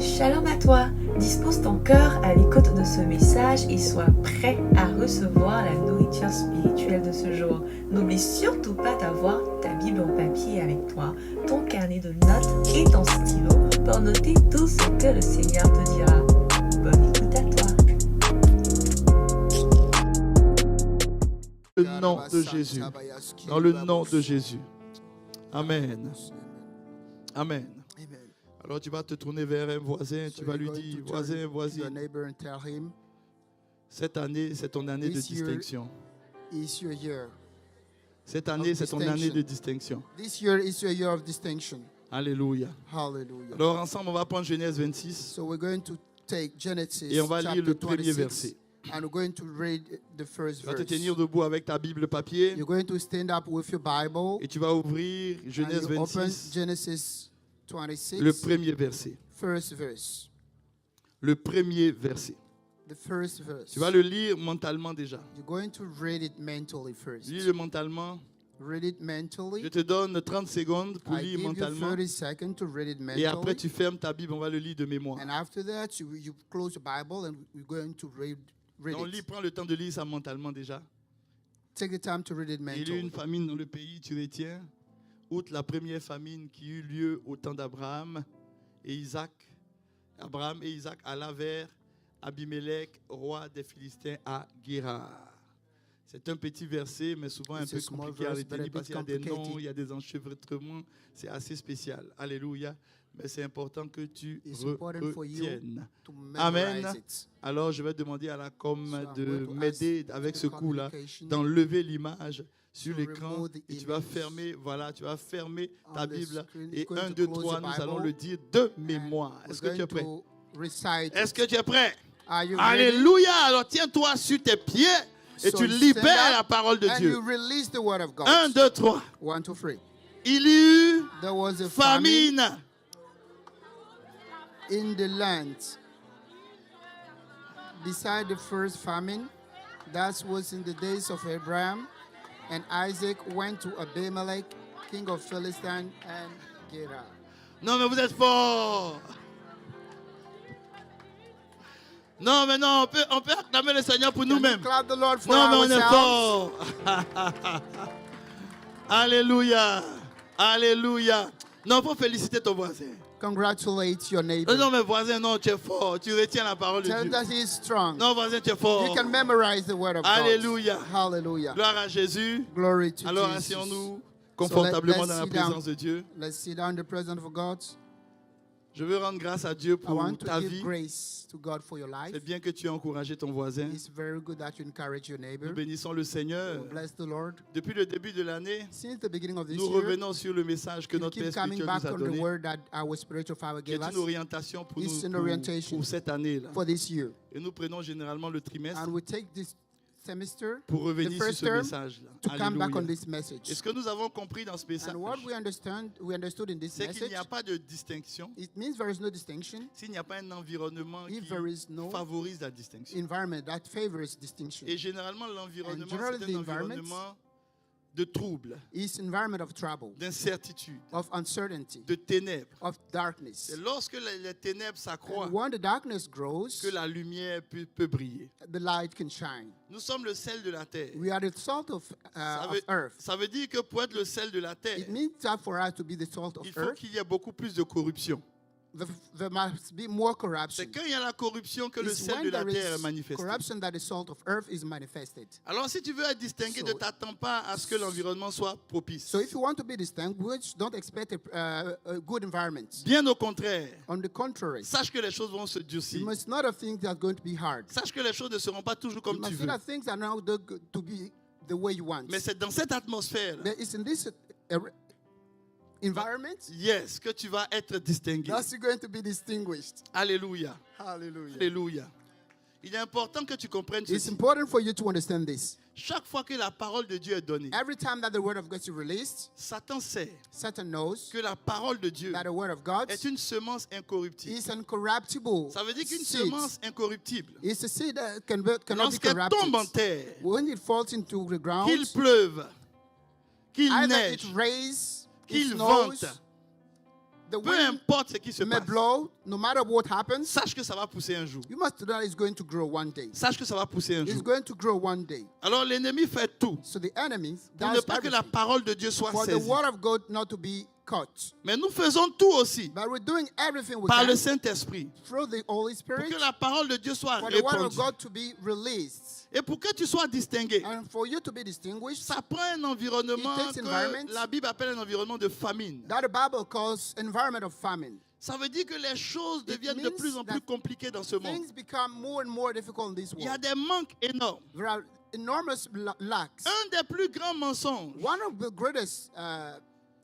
Shalom à toi, dispose ton cœur à l'écoute de ce message et sois prêt à recevoir la nourriture spirituelle de ce jour. N'oublie surtout pas d'avoir ta Bible en papier avec toi, ton carnet de notes et ton stylo pour noter tout ce que le Seigneur te dira. Bonne écoute à toi. Dans le nom de Jésus. Dans le nom de Jésus. Amen. Amen. Alors tu vas te tourner vers un voisin, tu vas lui dire, voisin, voisine, cette année, c'est ton année de distinction. Cette année, c'est ton année de distinction. Alléluia. Alors ensemble, on va prendre Genèse 26 et on va lire le premier verset. And we're going to read the first Tu vas te verse. tenir debout avec ta Bible papier You're going to stand up with your Bible et tu vas ouvrir and Genèse you open 26, Genesis 26, le premier verset. first verse. Le premier verset. The first verse. Tu vas le lire mentalement déjà. You're going to read it mentally first. Lis-le mentalement. Read it mentally. Je te donne 30 secondes pour I lire give you mentalement. 30 seconds to read it Et après, mentally. tu fermes ta Bible. On va le lire de mémoire. And after that, you close your Bible and we're going to read Donc, it. prends le temps de lire ça mentalement déjà. Take the time to read it Il y a eu une mentally. famine dans le pays, tu retiens. Outre la première famine qui eut lieu au temps d'Abraham et Isaac. Abraham et Isaac allaient vers Abimelech, roi des Philistins, à Guérar. C'est un petit verset, mais souvent un It's peu a small compliqué à verse, but a retenir bit parce qu'il y a des noms, complicated. il y a des enchevêtrements. C'est assez spécial. Alléluia. Mais c'est important que tu It's important for you retiennes. to Amen. memorize it. Alors, je vais demander à la com So I'm de going to m'aider ask avec the ce coup-là, communication d'enlever l'image sur to l'écran remove the et tu vas image fermer, voilà, tu vas fermer ta on the Bible screen. et You're going 1, to 2, close 3, the nous allons Bible le dire de and mémoire. we're Est-ce que tu es going prêt? to recite Est-ce it. que tu es prêt? Are you ready? Alléluia! Alors tiens-toi sur tes pieds et So tu stand libères up la parole de and Dieu. you release the word of God. 1, 2, 3. 1, 2, 3. Il y eut There was a famine famine. in the land. Beside the first famine, that was in the days of Abraham, and Isaac went to Abimelech, king of Philistine, and Gerar. Non, mais vous êtes fort. Non, mais non, on peut acclamer le Seigneur pour Can we nous-mêmes. clap the Lord for Non, mais on est ourselves? fort. Alléluia. Alléluia. Non, il faut féliciter ton voisin. Congratulate your neighbor. Non, mais voisin, non, tu es fort. Tu retiens la parole de Tell Dieu. that he is strong. Non, voisin, tu es fort. You can memorize the word of Alléluia. God. Hallelujah. Gloire à Jésus. Glory to Alors, Jesus. asseyons-nous confortablement let's dans la sit down. présence de Dieu. Let's sit down in the presence of God. Je veux rendre grâce à Dieu I pour want to ta give vie. grace to God for your life. C'est bien que tu aies encouragé ton voisin. It's very good that you encourage your neighbor. Nous bénissons le Seigneur. Bless the Lord. Depuis le début de l'année, Since the beginning of this nous year, revenons sur le message que we notre keep Père coming spirituel back nous a on the donné, word that our spiritual father qui est gave une us orientation pour, It's nous, an pour- orientation pour cette année-là. for this year. Et nous prenons généralement le trimestre And we take this semester pour the revenir sur first ce term message-là. to come back on Alléluia. this message. Et ce que nous avons compris dans ce message, And what we understood in this c'est qu'il message, n'y a pas de distinction it means there is no distinction, s'il n'y a pas un environnement if qui there is no favorise la distinction. environment that favors distinction. Et généralement, l'environnement, generally c'est the un environment environnement de trouble, It's environment of trouble, d'incertitude, of uncertainty, de ténèbres. of darkness. Et lorsque les ténèbres s'accroissent, And when the darkness grows, que la lumière peut briller. the light can shine. Nous sommes le sel de la terre. We are the salt of earth. Ça veut dire que pour être le sel de la terre, It means that for us to be the salt of il faut earth, qu'il y ait beaucoup plus de corruption. there must be more C'est corruption. quand il y a la corruption que le It's sel when de la there terre est is manifesté. corruption that the salt of earth is manifested. Alors si tu veux être distingué, So- ne t'attends pas à ce que l'environnement soit propice. So if you want to be distinguished, don't expect a good environment. Bien au contraire, On the contrary, sache que les choses vont se you durcir. must not have things that are going to be hard. Sache que les choses ne seront pas toujours You comme tu must veux. not have things that are not to be the way you want. Mais c'est dans cette atmosphère, But it's in this environment yes, que tu vas être distingué. that's going to be distinguished. Alléluia. Hallelujah. Alléluia. Il est important que tu comprennes It's ceci. important for you to understand this. Chaque fois que la parole de Dieu est donnée, Every time that the word of God is released, Satan sait Satan knows que la parole de Dieu that the word of God est une semence incorruptible. is incorruptible. Ça veut dire qu'une seed. semence incorruptible, It's a seed that cannot be lorsqu'elle tombe en corrupted. terre, When it falls into the ground, qu'il pleuve, qu'il either neige, it rains, it qu'il snows, vente, The Peu wind importe ce qui se may passe, blow, no matter what happens, sache que ça va pousser un jour. you must know that it's going to grow one day. Sache que ça va pousser un It's jour. going to grow one day. Alors l'ennemi fait tout So the enemy pour ne does pas que la everything parole de Dieu soit for the saisie. word of God not to be cut. Mais nous faisons tout aussi But we're doing everything we par le can Saint-Esprit through the Holy pour Spirit que la parole de Dieu soit for the word of répandue. God to be released. Et pour que tu sois distingué, And for you to be distinguished, ça prend un environnement It takes environment. que la Bible appelle un environnement de famine. that the Bible calls environment of famine. Ça veut dire que les choses deviennent de means plus en plus that compliquées dans ce monde. Things become more and more difficult in this Il y a world. des manques énormes. There are enormous lacks. Un des plus grands mensonges One of the greatest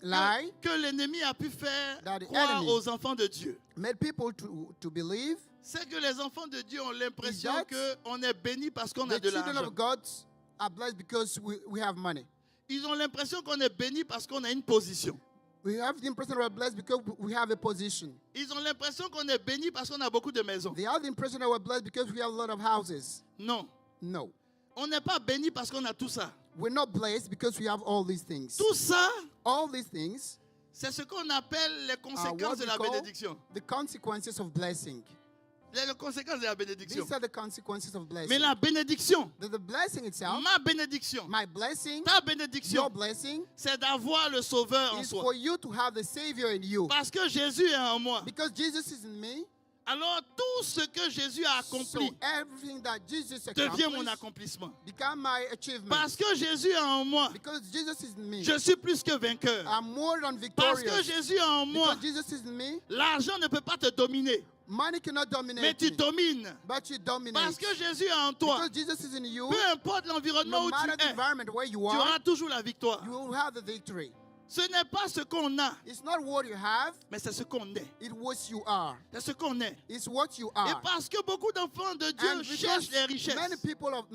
lie que l'ennemi a pu faire that the croire enemy aux enfants de Dieu, made people to believe c'est que les enfants de Dieu ont l'impression Is qu'on est béni parce qu'on a the de children l'argent. of God are blessed because we have money. Ils ont l'impression qu'on est béni parce qu'on a une position. We have the impression we're blessed because we have a position. Ils ont l'impression qu'on est béni parce qu'on a beaucoup de maisons. They have the impression that we're blessed because we have a lot of houses. Non, No. on n'est pas béni parce qu'on a tout ça. We're not blessed because we have all these things. Tout ça, All these things c'est ce qu'on appelle les are conséquences what de we la call bénédiction. the consequences of blessing. Les conséquences de la bénédiction. These are the consequences of Mais blessing. la bénédiction, The blessing itself, ma bénédiction, my blessing, ta your bénédiction, blessing, c'est d'avoir le Sauveur en is soi. for you to have the Savior in you. Parce que Jésus est en moi. Because Jesus is in me, Alors tout ce que Jésus a so accompli everything that Jesus devient mon accomplished accomplissement. become my achievement. Parce que Jésus est en moi, Because Jesus is in me, je suis plus que vainqueur. I'm more than Parce que victorious. Jésus est en moi, Because Jesus is in me, l'argent ne peut pas te dominer, money cannot mais dominate tu me, domines. but you dominate. Parce que Jésus est en toi, Because Jesus is in you, peu importe l'environnement no où tu matter the es, environment where you tu are, auras toujours la victoire. you will have the victory. Ce n'est pas ce qu'on a, It's not what you have, mais c'est ce qu'on est. it's what you are. C'est ce qu'on est. It's what you Et are. parce que beaucoup d'enfants de Dieu And cherchent les because many richesses, people of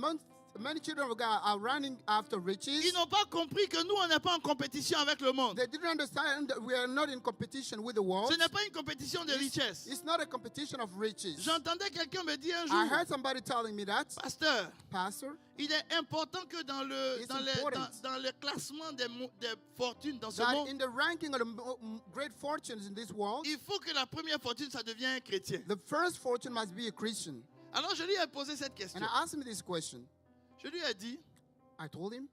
many children of God are running after riches. ils n'ont pas compris que nous, on n'est pas en compétition avec le monde. They didn't understand that we are not in competition with the world. Ce n'est pas une compétition de richesse. It's not a competition of riches. J'entendais quelqu'un me dire un I jour, heard somebody telling me that, pasteur, Pastor, il est important que dans It's important. le classement des fortunes dans ce that monde, in the ranking of the great fortunes in this world, il faut que la première fortune, ça devienne un chrétien. the first fortune must be a Christian. Alors je lui ai posé cette question. And I asked him this question. Je lui ai dit, I told him,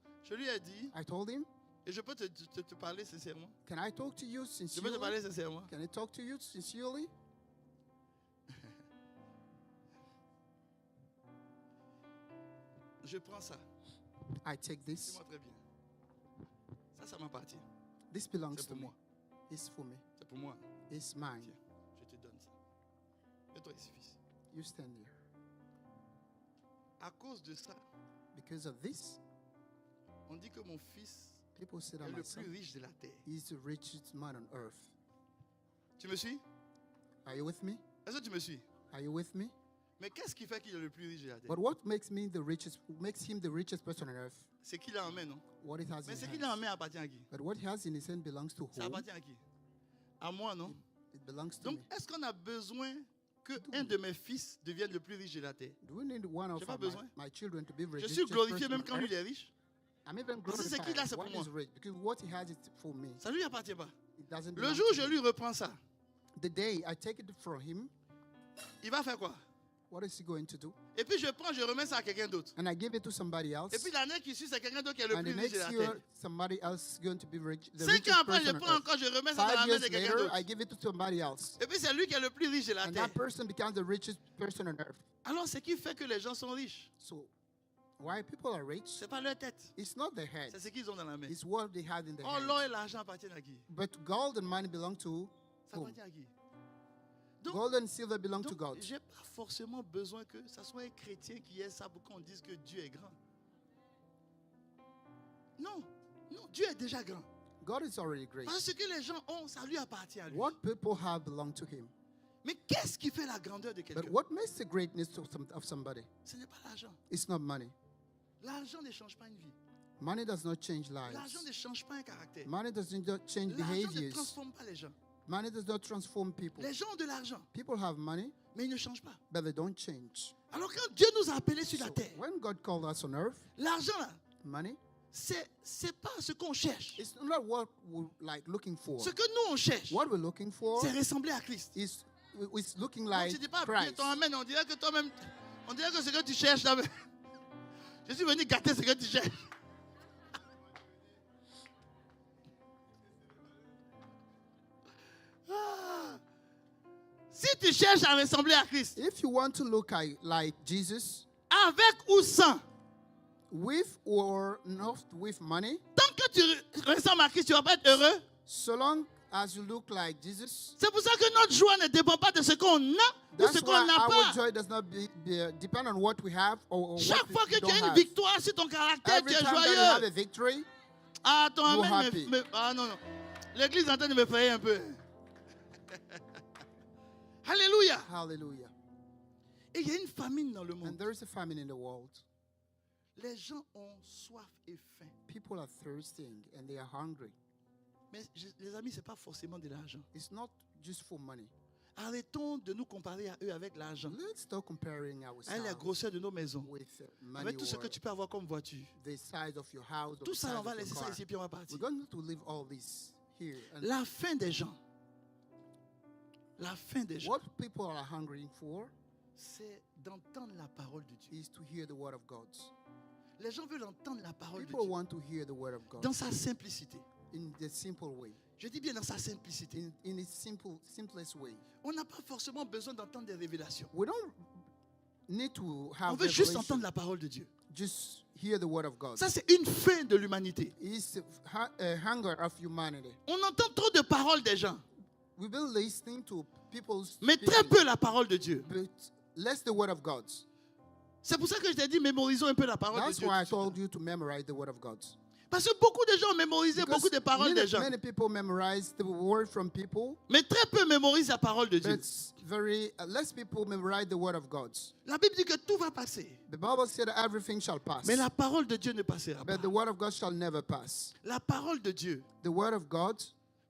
et je peux te parler sincèrement. can I talk to you Je peux te sincerely? parler sincèrement. Can I talk to you sincerely? Je prends ça. I take this. Dis-moi très bien. Ça m'appartient. This belongs C'est to pour me. moi. It's for me. C'est pour moi. It's mine. Tiens, je te donne ça. Mets-toi ici, fils. You stand there. À cause de ça, Because of this, on dit que mon fils people say est that le my plus son riche de la terre. is the richest man on earth. Tu me suis? Are you with me? Est-ce que tu me suis? Are you with me? Mais qu'est-ce qui fait qu'il est le plus riche de la terre? But what makes him the richest person on earth? C'est qu'il a en main, non? What he has Mais in ce his qu'il a en hands. main appartient à qui? But what he has in his hand belongs to Ça whom? appartient à qui? À moi, non? It belongs to Donc, me. est-ce qu'on a besoin que un de mes fils devienne le plus riche de la terre? Do we need one of J'ai pas my, besoin. my children to be Je rich? suis glorifié même quand lui il est riche. I'm even Parce que c'est glorified qu'il a, c'est when pour he's moi. rich because what he has is for me. Ça lui appartient pas. It doesn't Le belong jour où to je me. lui reprends ça, The day I take it from him, il va faire quoi? what is he going to do? Et puis je prends, je remets ça à quelqu'un d'autre. And I give it to somebody else. Et puis l'année qui suit, c'est quelqu'un d'autre qui est le And plus the riche de next la year, terre. somebody else is going to be rich. The 5 richest ans après, je person on prends earth. encore, je remets ça dans 5 la main years de quelqu'un later, d'autre. I give it to somebody else. Et puis c'est lui qui est le plus riche de la And terre. that person becomes the richest person on earth. Alors ce qui fait que les gens sont riches, So, why people are rich? c'est pas leur tête, It's not their head. c'est ce qu'ils ont dans la main. It's what they have in their Oh, l'or hands. et l'argent appartiennent à qui? But gold and money belong to Ça whom? appartient à qui? Donc, Gold and silver belong to donc God. j'ai pas forcément besoin que ça soit un chrétien qui ait ça pour qu'on dise que Dieu est grand. Non, non, Dieu est déjà grand. God is already great. Parce que les gens ont, ça lui appartient à lui. What people have belong to him. Mais qu'est-ce qui fait la grandeur de But quelqu'un? what makes the greatness of somebody? Ce n'est pas l'argent. It's not money. L'argent ne change pas une vie. Money does not change lives. L'argent ne change pas un caractère. Money does not change L'argent ne behaviors. transforme pas les gens. Money does not transform people. Les gens ont de l'argent, People have money, mais ils ne changent pas. but they don't change. Alors quand Dieu nous a appelés sur la So terre, when God called us on earth, l'argent là, money, c'est pas ce qu'on cherche. It's not what we're like looking for. Ce que nous on cherche, What we're looking for c'est ressembler à Christ. is it's looking Donc, like tu dis pas bien Christ. ton amen, on dirait que toi-même, on dirait que ce que tu cherches là, je suis venu gâter ce que tu cherches. Ah. Si tu cherches à ressembler à Christ, If you want to look like Jesus, avec ou sans, with or not with money, tant que tu ressembles à Christ, tu ne vas pas être heureux. so long as you look like Jesus, C'est pour ça que notre joie ne dépend pas de ce qu'on a ou ce that's qu'on why n'a our pas. joy does not depend on what we have or Chaque what fois we que tu don't as une have. victoire sur ton caractère, Every tu es time that you have joyeux. a victory, Ah, ton you're amen happy. ah non, non. L'église est en train de me frayer un peu. Alléluia. hallelujah. Et il y a une famine dans le And monde. there is a famine in the world. Les gens ont soif et faim. People are thirsting and they are hungry. Mais les amis, ce n'est pas forcément de l'argent. It's not just for money. Arrêtons de nous comparer à eux avec l'argent, Let's stop comparing avec la ourselves grosseur de nos maisons, with money avec tout ce or que tu peux avoir comme voiture. the size of your house or Tout the ça, size on va of your laisser ça car. ici puis on va partir. We're going to leave all this here. And La faim des gens. La faim des gens, what people are hungry for c'est d'entendre la parole de Dieu. is to hear the word of God. Les gens veulent entendre la parole de People Dieu want to hear the word of God dans sa simplicité. in the simple way, Je dis bien dans sa simplicité. in its simplest way. On n'a pas forcément besoin d'entendre des révélations. We don't need to On have veut juste revelation. entendre la parole de Dieu. Just hear the word of God. Ça, c'est une faim de l'humanité. It's a hunger of humanity. On entend trop de paroles des gens, We've been listening to people's mais très peu la parole de Dieu. but less the word of God. C'est pour ça que je t'ai dit, mémorisons un peu la parole de That's Dieu. why I told you to memorize the word of God. Parce que beaucoup de gens ont mémorisé Because beaucoup de paroles des gens, many people memorize the word from people, mais très peu mémorisent la parole de Dieu. but less people memorize the word of God. La Bible dit que tout va passer, The Bible said that everything shall pass, mais la parole de Dieu ne passera pas. but the word of God shall never pass. La parole de Dieu The word of God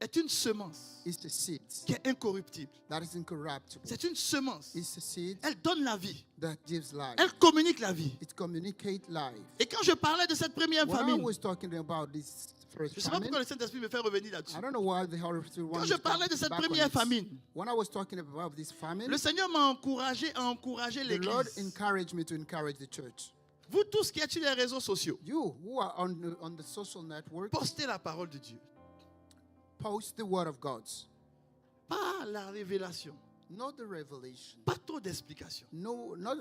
est une semence is the seed qui est incorruptible. that is incorruptible. C'est une semence. It's the seed Elle donne la vie. that gives life. Elle communique la vie. It communicates life. Et quand je parlais de cette première When I famine, was talking about this first je ne sais pas famine, pourquoi le Saint-Esprit me fait revenir là-dessus. I don't know why the Holy Spirit Quand wants je me to parlais de come cette back on première it. famine, When I was talking about this famine, le Seigneur m'a encouragé à encourager the Lord l'Église. encouraged me to encourage the church. Vous tous qui êtes sur les réseaux sociaux, You who are on the social network, postez la parole de Dieu. post the word of God. Pas la révélation. Not the revelation. Pas trop d'explications. No, not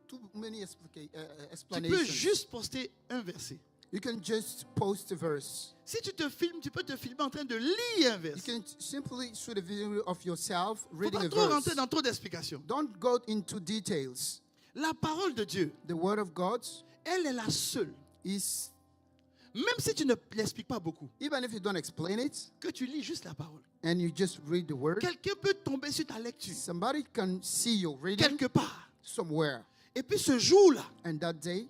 too many Tu peux explanations. juste poster un verset. You can just post a verse. Si tu te filmes, tu peux te filmer en train de lire un You verset. can simply shoot a video of yourself Faut reading pas a trop verse. rentrer dans trop d'explications. Don't go into details. La parole de Dieu, The word of God elle est la seule. is, Même si tu ne l'expliques pas beaucoup, even if you don't explain it que tu lis juste la parole. and you just read the word, Quelqu'un peut tomber sur ta lecture, somebody can see you reading quelque part. somewhere. Et puis ce jour-là, And that day,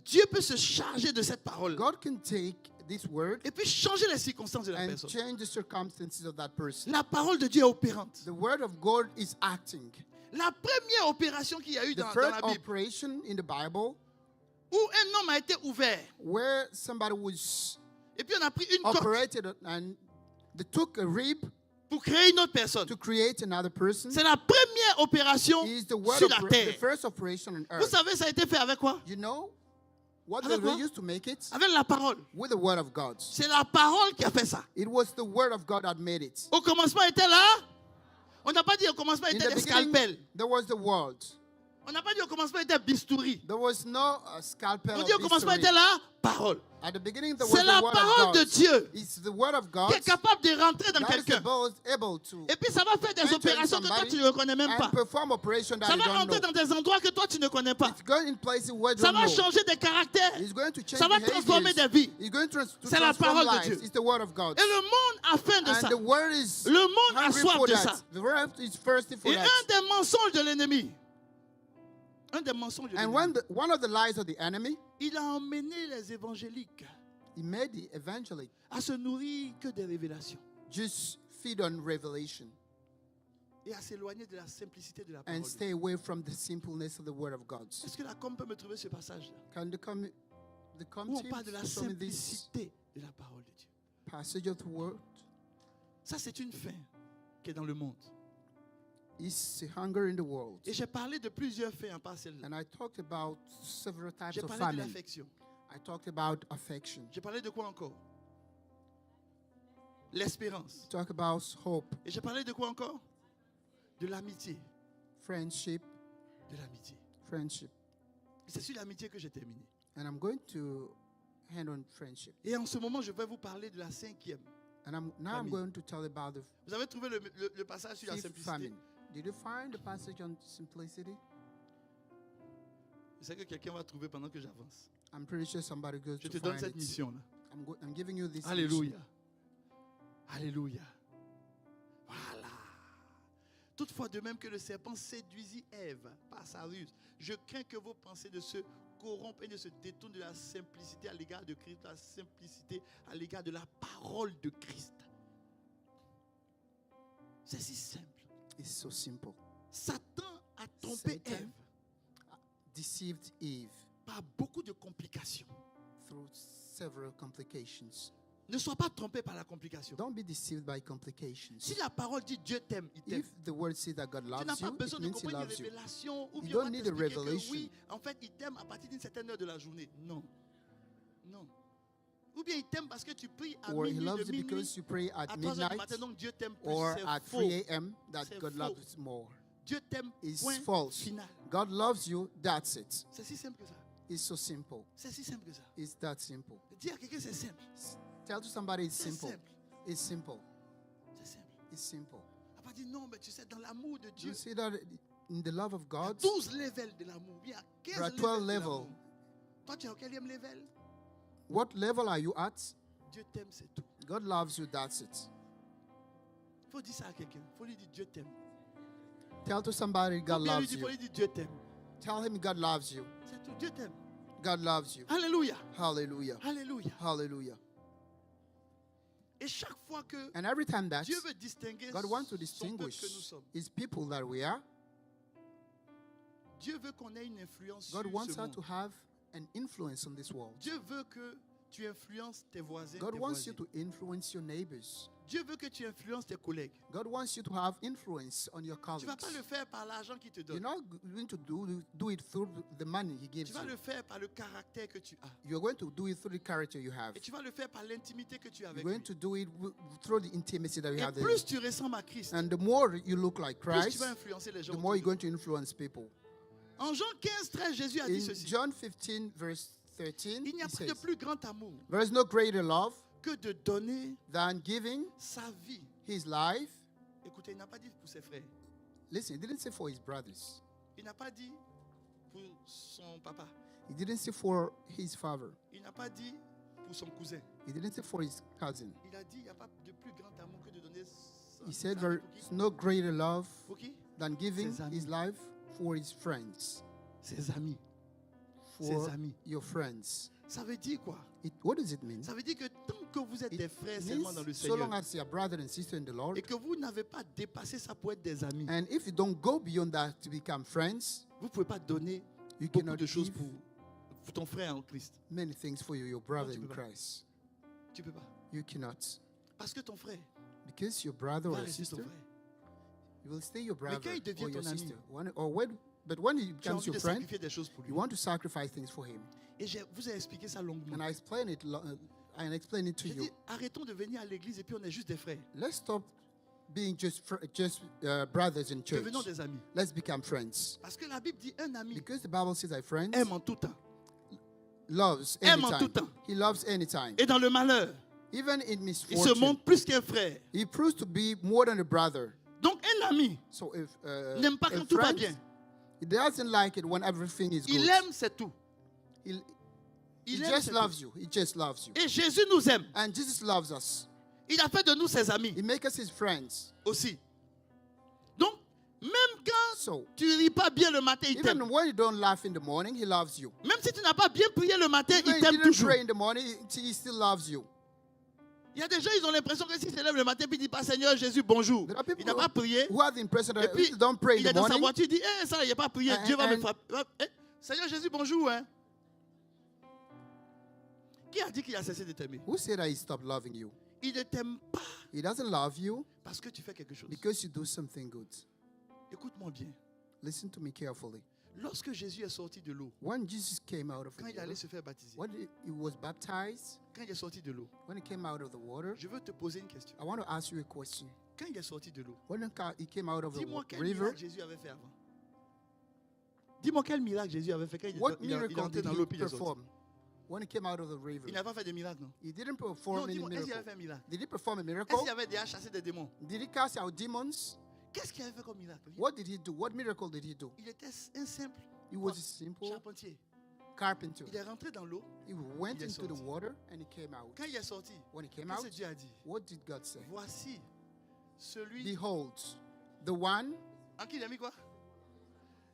Dieu peut se charger de cette parole. God can take this word Et puis changer les circonstances de la and personne. change the circumstances of that person. La parole de Dieu est opérante. The word of God is acting. La première opération qu'il y a eu The dans first la Bible, operation in the Bible où un homme a été ouvert, where somebody was et puis on a pris une coque operated and they took a rib pour créer une autre personne. to create another person, C'est la première opération is the word sur la the terre. first operation on Vous earth. savez, ça a été fait avec quoi? You know what Avec they quoi? used to make it? Avec la parole. With the word of God. C'est la parole qui a fait ça. It was the word of God that made it. Au commencement était là. On n'a pas dit au commencement In était the des beginning, scalpels. there was the word. On n'a pas dit au commencement était bistouri. There was no scalpel. On or dit au commencement history. était là parole. At the beginning, there C'est was la the word parole of de God. Dieu It's the word of God qui est capable de rentrer dans that is quelqu'un. able to Et puis ça va faire des enter opérations que toi somebody tu ne reconnais même pas. and perform operation that Ça you va don't rentrer know. dans des endroits que toi tu ne connais pas. It's going in places where you Ça don't va know. changer des caractères. It's going to change Ça va transformer behaviors. des vies. It's going to C'est la transform parole de lives. Dieu. It's the word of God. Et le monde a faim de And ça. the word is Le monde a hungry soif for de that. ça. The word is thirsty for Et that. un des mensonges de l'ennemi, un des mensonges de And l'ennemi, one of the lies of the enemy, il a emmené les évangéliques he made the evangelic à se nourrir que des révélations just feed on revelation et à s'éloigner de la simplicité de la and parole. stay away from the simpleness of the word of God. Est-ce que la com peut me trouver ce passage-là? Can the où on parle de la content from this simplicité de la parole de Dieu. passage of the word Ça, c'est une faim qui est dans le monde. is a hunger in the world. Et j'ai parlé de plusieurs faits en part celle-là. And I talked about several types J'ai of parlé de famine. l'affection. I talked about affection. J'ai parlé de quoi encore? L'espérance. Talk about hope, Et j'ai parlé de quoi encore? De l'amitié. friendship, De l'amitié. friendship. C'est sur l'amitié que j'ai terminé. And I'm going to hand on friendship. Et en ce moment, je vais vous parler de la cinquième. And now I'm Famine. going to tell about the Vous avez trouvé le passage sur la fifth simplicité? famine. Did you find the passage on simplicity? Je sais que quelqu'un va trouver pendant que j'avance. I'm pretty sure somebody goes Je to te donne find cette it. mission-là. I'm giving you this Alléluia. mission. Alléluia. Voilà. Toutefois, de même que le serpent séduisit Ève par sa ruse, je crains que vos pensées ne se corrompent et ne se détournent de la simplicité à l'égard de Christ, de la simplicité à l'égard de la parole de Christ. C'est si simple. It's so simple. Satan a trompé Satan Ève deceived Eve par beaucoup de complications. through several complications. Ne sois pas trompé par la complication. Don't be deceived by complications. Si la parole dit Dieu t'aime, il t'aime. If the word says that God Tu n'as loves pas you, besoin it de means He comprendre une loves you. révélation ou You bien don't on va need a t'expliquer que revelation. oui, en fait, il t'aime à partir d'une certaine heure de la journée. Non. Non. Ou bien il t'aime parce que tu pries à Or He minuit, loves de you minuit because you pray à at 3 heures du midnight matin, donc Dieu t'aime plus. or C'est at faux. 3 a.m. that C'est God faux. loves more. Dieu t'aime, It's point false. final. God loves you, that's it. C'est si simple que ça. It's so simple. C'est si simple que ça. It's that simple. Dis à quelqu'un c'est simple. Tell to somebody it's C'est simple. simple. It's simple. C'est simple. It's simple. On va dire non, mais tu sais, dans l'amour de Dieu, You see that in the love of il y a God, 12 levels de l'amour. Il y a 15 there are levels 12 de levels. l'amour. Toi, tu es au quatrième level? What level are you at? Dieu t'aime, c'est tout. God loves you, that's it. Il faut dire ça à quelqu'un. Il faut lui dire Dieu t'aime. Tell to somebody Faut God bien lui loves dire, you. faut lui dire Dieu t'aime. Tell him God loves you. C'est tout. Dieu t'aime. God loves you. Alléluia. Hallelujah. Alléluia. Hallelujah. Et chaque fois que And every time that Dieu veut distinguer God wants to son peuple distinguish que nous sommes, His people that we are, Dieu veut qu'on ait une influence God sur wants ce us monde. to have an influence on this world. Dieu veut que tu influences tes voisins, God tes wants you voisines. to influence your neighbors. Dieu veut que tu influences tes collègues. God wants you to have influence on your Tu ne vas colleagues. pas le faire par l'argent qu'il te You're donne. not going to do it through the money He gives Tu vas you. le faire par le caractère que tu as. You're going to do it through the character you have. Et tu vas le faire par l'intimité que tu as You're avec going lui. to do it through the intimacy that you Et have there. plus tu ressembles à Christ, And the more you look like plus tu Christ, vas influencer les gens. the more you're autour going to influence people. de toi. En Jean 15, 13, Jésus a dit In ceci. John 15, verse 13, Il n'y a He pas de says, plus grand amour there is no greater love que de donner than giving sa vie. His life. Écoutez, il n'a pas dit pour ses frères. Listen, He didn't say for His brothers. Il n'a pas dit pour son papa. He didn't say for His father. Il n'a pas dit pour son cousin. He didn't say for His cousin. Il a dit il n'y a pas de plus grand amour que de donner sa, He said sa vie there pour is qui? no greater love Pour qui? than giving Ses amis. His life for His friends. Ses amis. For Ses amis. your friends. Ça veut dire quoi? What does it mean? Ça veut dire que tant que vous êtes It des frères seulement dans le means so long Seigneur as you are brother and sister in the Lord, et que vous n'avez pas dépassé ça pour être des amis, and if you don't go beyond that to become friends, vous ne pouvez pas donner you beaucoup cannot de choses give pour ton frère en Christ. many things for your brother tu in peux pas. Christ. Tu ne peux pas. You cannot. Parce que ton frère Because your brother va or rester ton sister, frère. you will stay your brother quand il devient or your ton ami, sister. But when he Tu as becomes envie your de friend, sacrifier des choses pour lui. you want to sacrifice things for him. Et je vous ai expliqué ça longuement. And I explain it to J'ai you. dit, arrêtons de venir à l'église et puis on est juste des frères. Let's stop being just brothers in church. Devenons des amis. Let's become friends. Parce que la Bible dit un ami Because the Bible says that friends aime en tout temps. loves Aime en anytime. tout temps. He loves anytime. Et dans le malheur, Even in il se misfortune, montre plus qu'un frère. he proves to be more than a brother. Donc un ami So if n'aime pas a quand tout va friend, bien. he doesn't like it when everything is Il good. aime, c'est tout. He Il aime, just c'est loves tout. you. He just loves you. Et Jésus nous aime. And Jesus loves us. Il a fait de nous ses amis He makes us his friends. aussi. Donc, même quand So tu ne ris pas bien le matin, il even t'aime. when you don't laugh in the morning, he loves you. Même si tu n'as pas bien prié le matin, Even il if you t'aime didn't toujours. pray in the morning, he still loves you. Il y a des gens, ils ont l'impression que s'ils se lèvent le matin puis ils disent pas Seigneur Jésus, bonjour. There are people Il n'a pas prié. who have the impression Et that puis, if you don't pray in il the est dans sa morning, voiture, il dit ça, il n'a pas prié. And- Dieu va me and- frapper. Seigneur Jésus, bonjour. Hein. Qui a dit qu'il a cessé de t'aimer? Who said that he stopped loving you? Il ne t'aime pas He doesn't love you parce que tu fais quelque chose. because you do something good. Écoute-moi bien. Listen to me carefully. Lorsque Jésus est sorti de l'eau, When Jesus came out of the quand il allait water, se faire baptiser, when he was baptized, quand il est sorti de l'eau, when he came out of the water, je veux te poser une question. I want to ask you a question. Quand il est sorti de l'eau, When he came out of the dis-moi quel river, miracle Jésus avait fait avant. Dis-moi quel miracle Jésus avait fait quand what il est miracle entré did dans he l'eau puis il est sorti. perform? When he came out of the river, Il n'a pas fait de miracle, non? he didn't Non, perform any dis-moi, est-ce qu'il avait miracle. fait un miracle? Did he perform a Est-ce miracle? qu'il avait déjà chassé des démons? Did he cast out demons? Qu'est-ce qu'il avait fait comme miracle? What did he do? What miracle did he do? Il était un simple He was a simple charpentier. carpenter. Il est rentré dans l'eau. He went Il est into the sorti. water and he came out. Quand il est sorti, When he came qu'est-ce out, que Dieu a dit? what did God say? Voici celui Behold, the one, en qui il a mis quoi?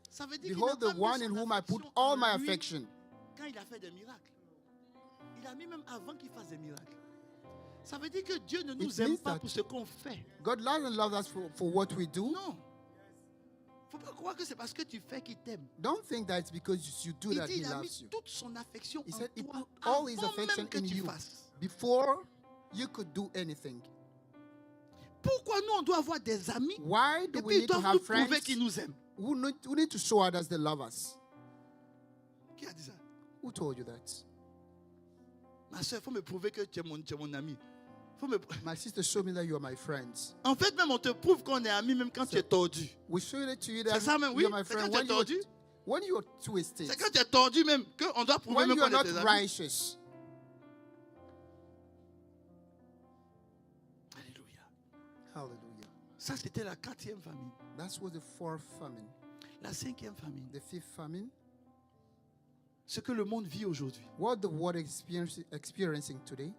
Ça veut dire qu'il n'a behold pas the mis one son in whom I put affection all en my lui affection. quand il a fait des miracles. Il a mis même avant qu'il fasse des miracles. Ça veut dire que Dieu ne nous It aime means pas that pour ce qu'on fait. God doesn't love us for what we do. Non. Faut pas croire que c'est parce que tu fais qu'il t'aime. Don't think that it's because you do Il that dit he il a loves mis you. toute son affection He en said he toi put all his avant affection même que in tu you fasses. before you could do anything. Pourquoi nous on doit avoir des amis Why do et we puis ils need to doivent have nous prouver friends qu'ils nous aiment? who need to show others they love us? Qui a dit ça? Who told you that? Ma soeur, il faut me prouver que tu es mon ami. Faut me... My sister showed me that you are my friends. En fait, même on te prouve qu'on est amis même quand tu es tordu. We showed it to you C'est that ça même, oui. you're my C'est quand friend tu es tordu. when you're twisted, C'est quand tu es tordu même qu'on doit prouver when même you are qu'on est not tes amis. righteous. Alléluia. Hallelujah. Ça, c'était la 4e famine. That was the fourth famine. La 5e famine. The fifth famine. Ce que le monde vit aujourd'hui, What the world is experiencing today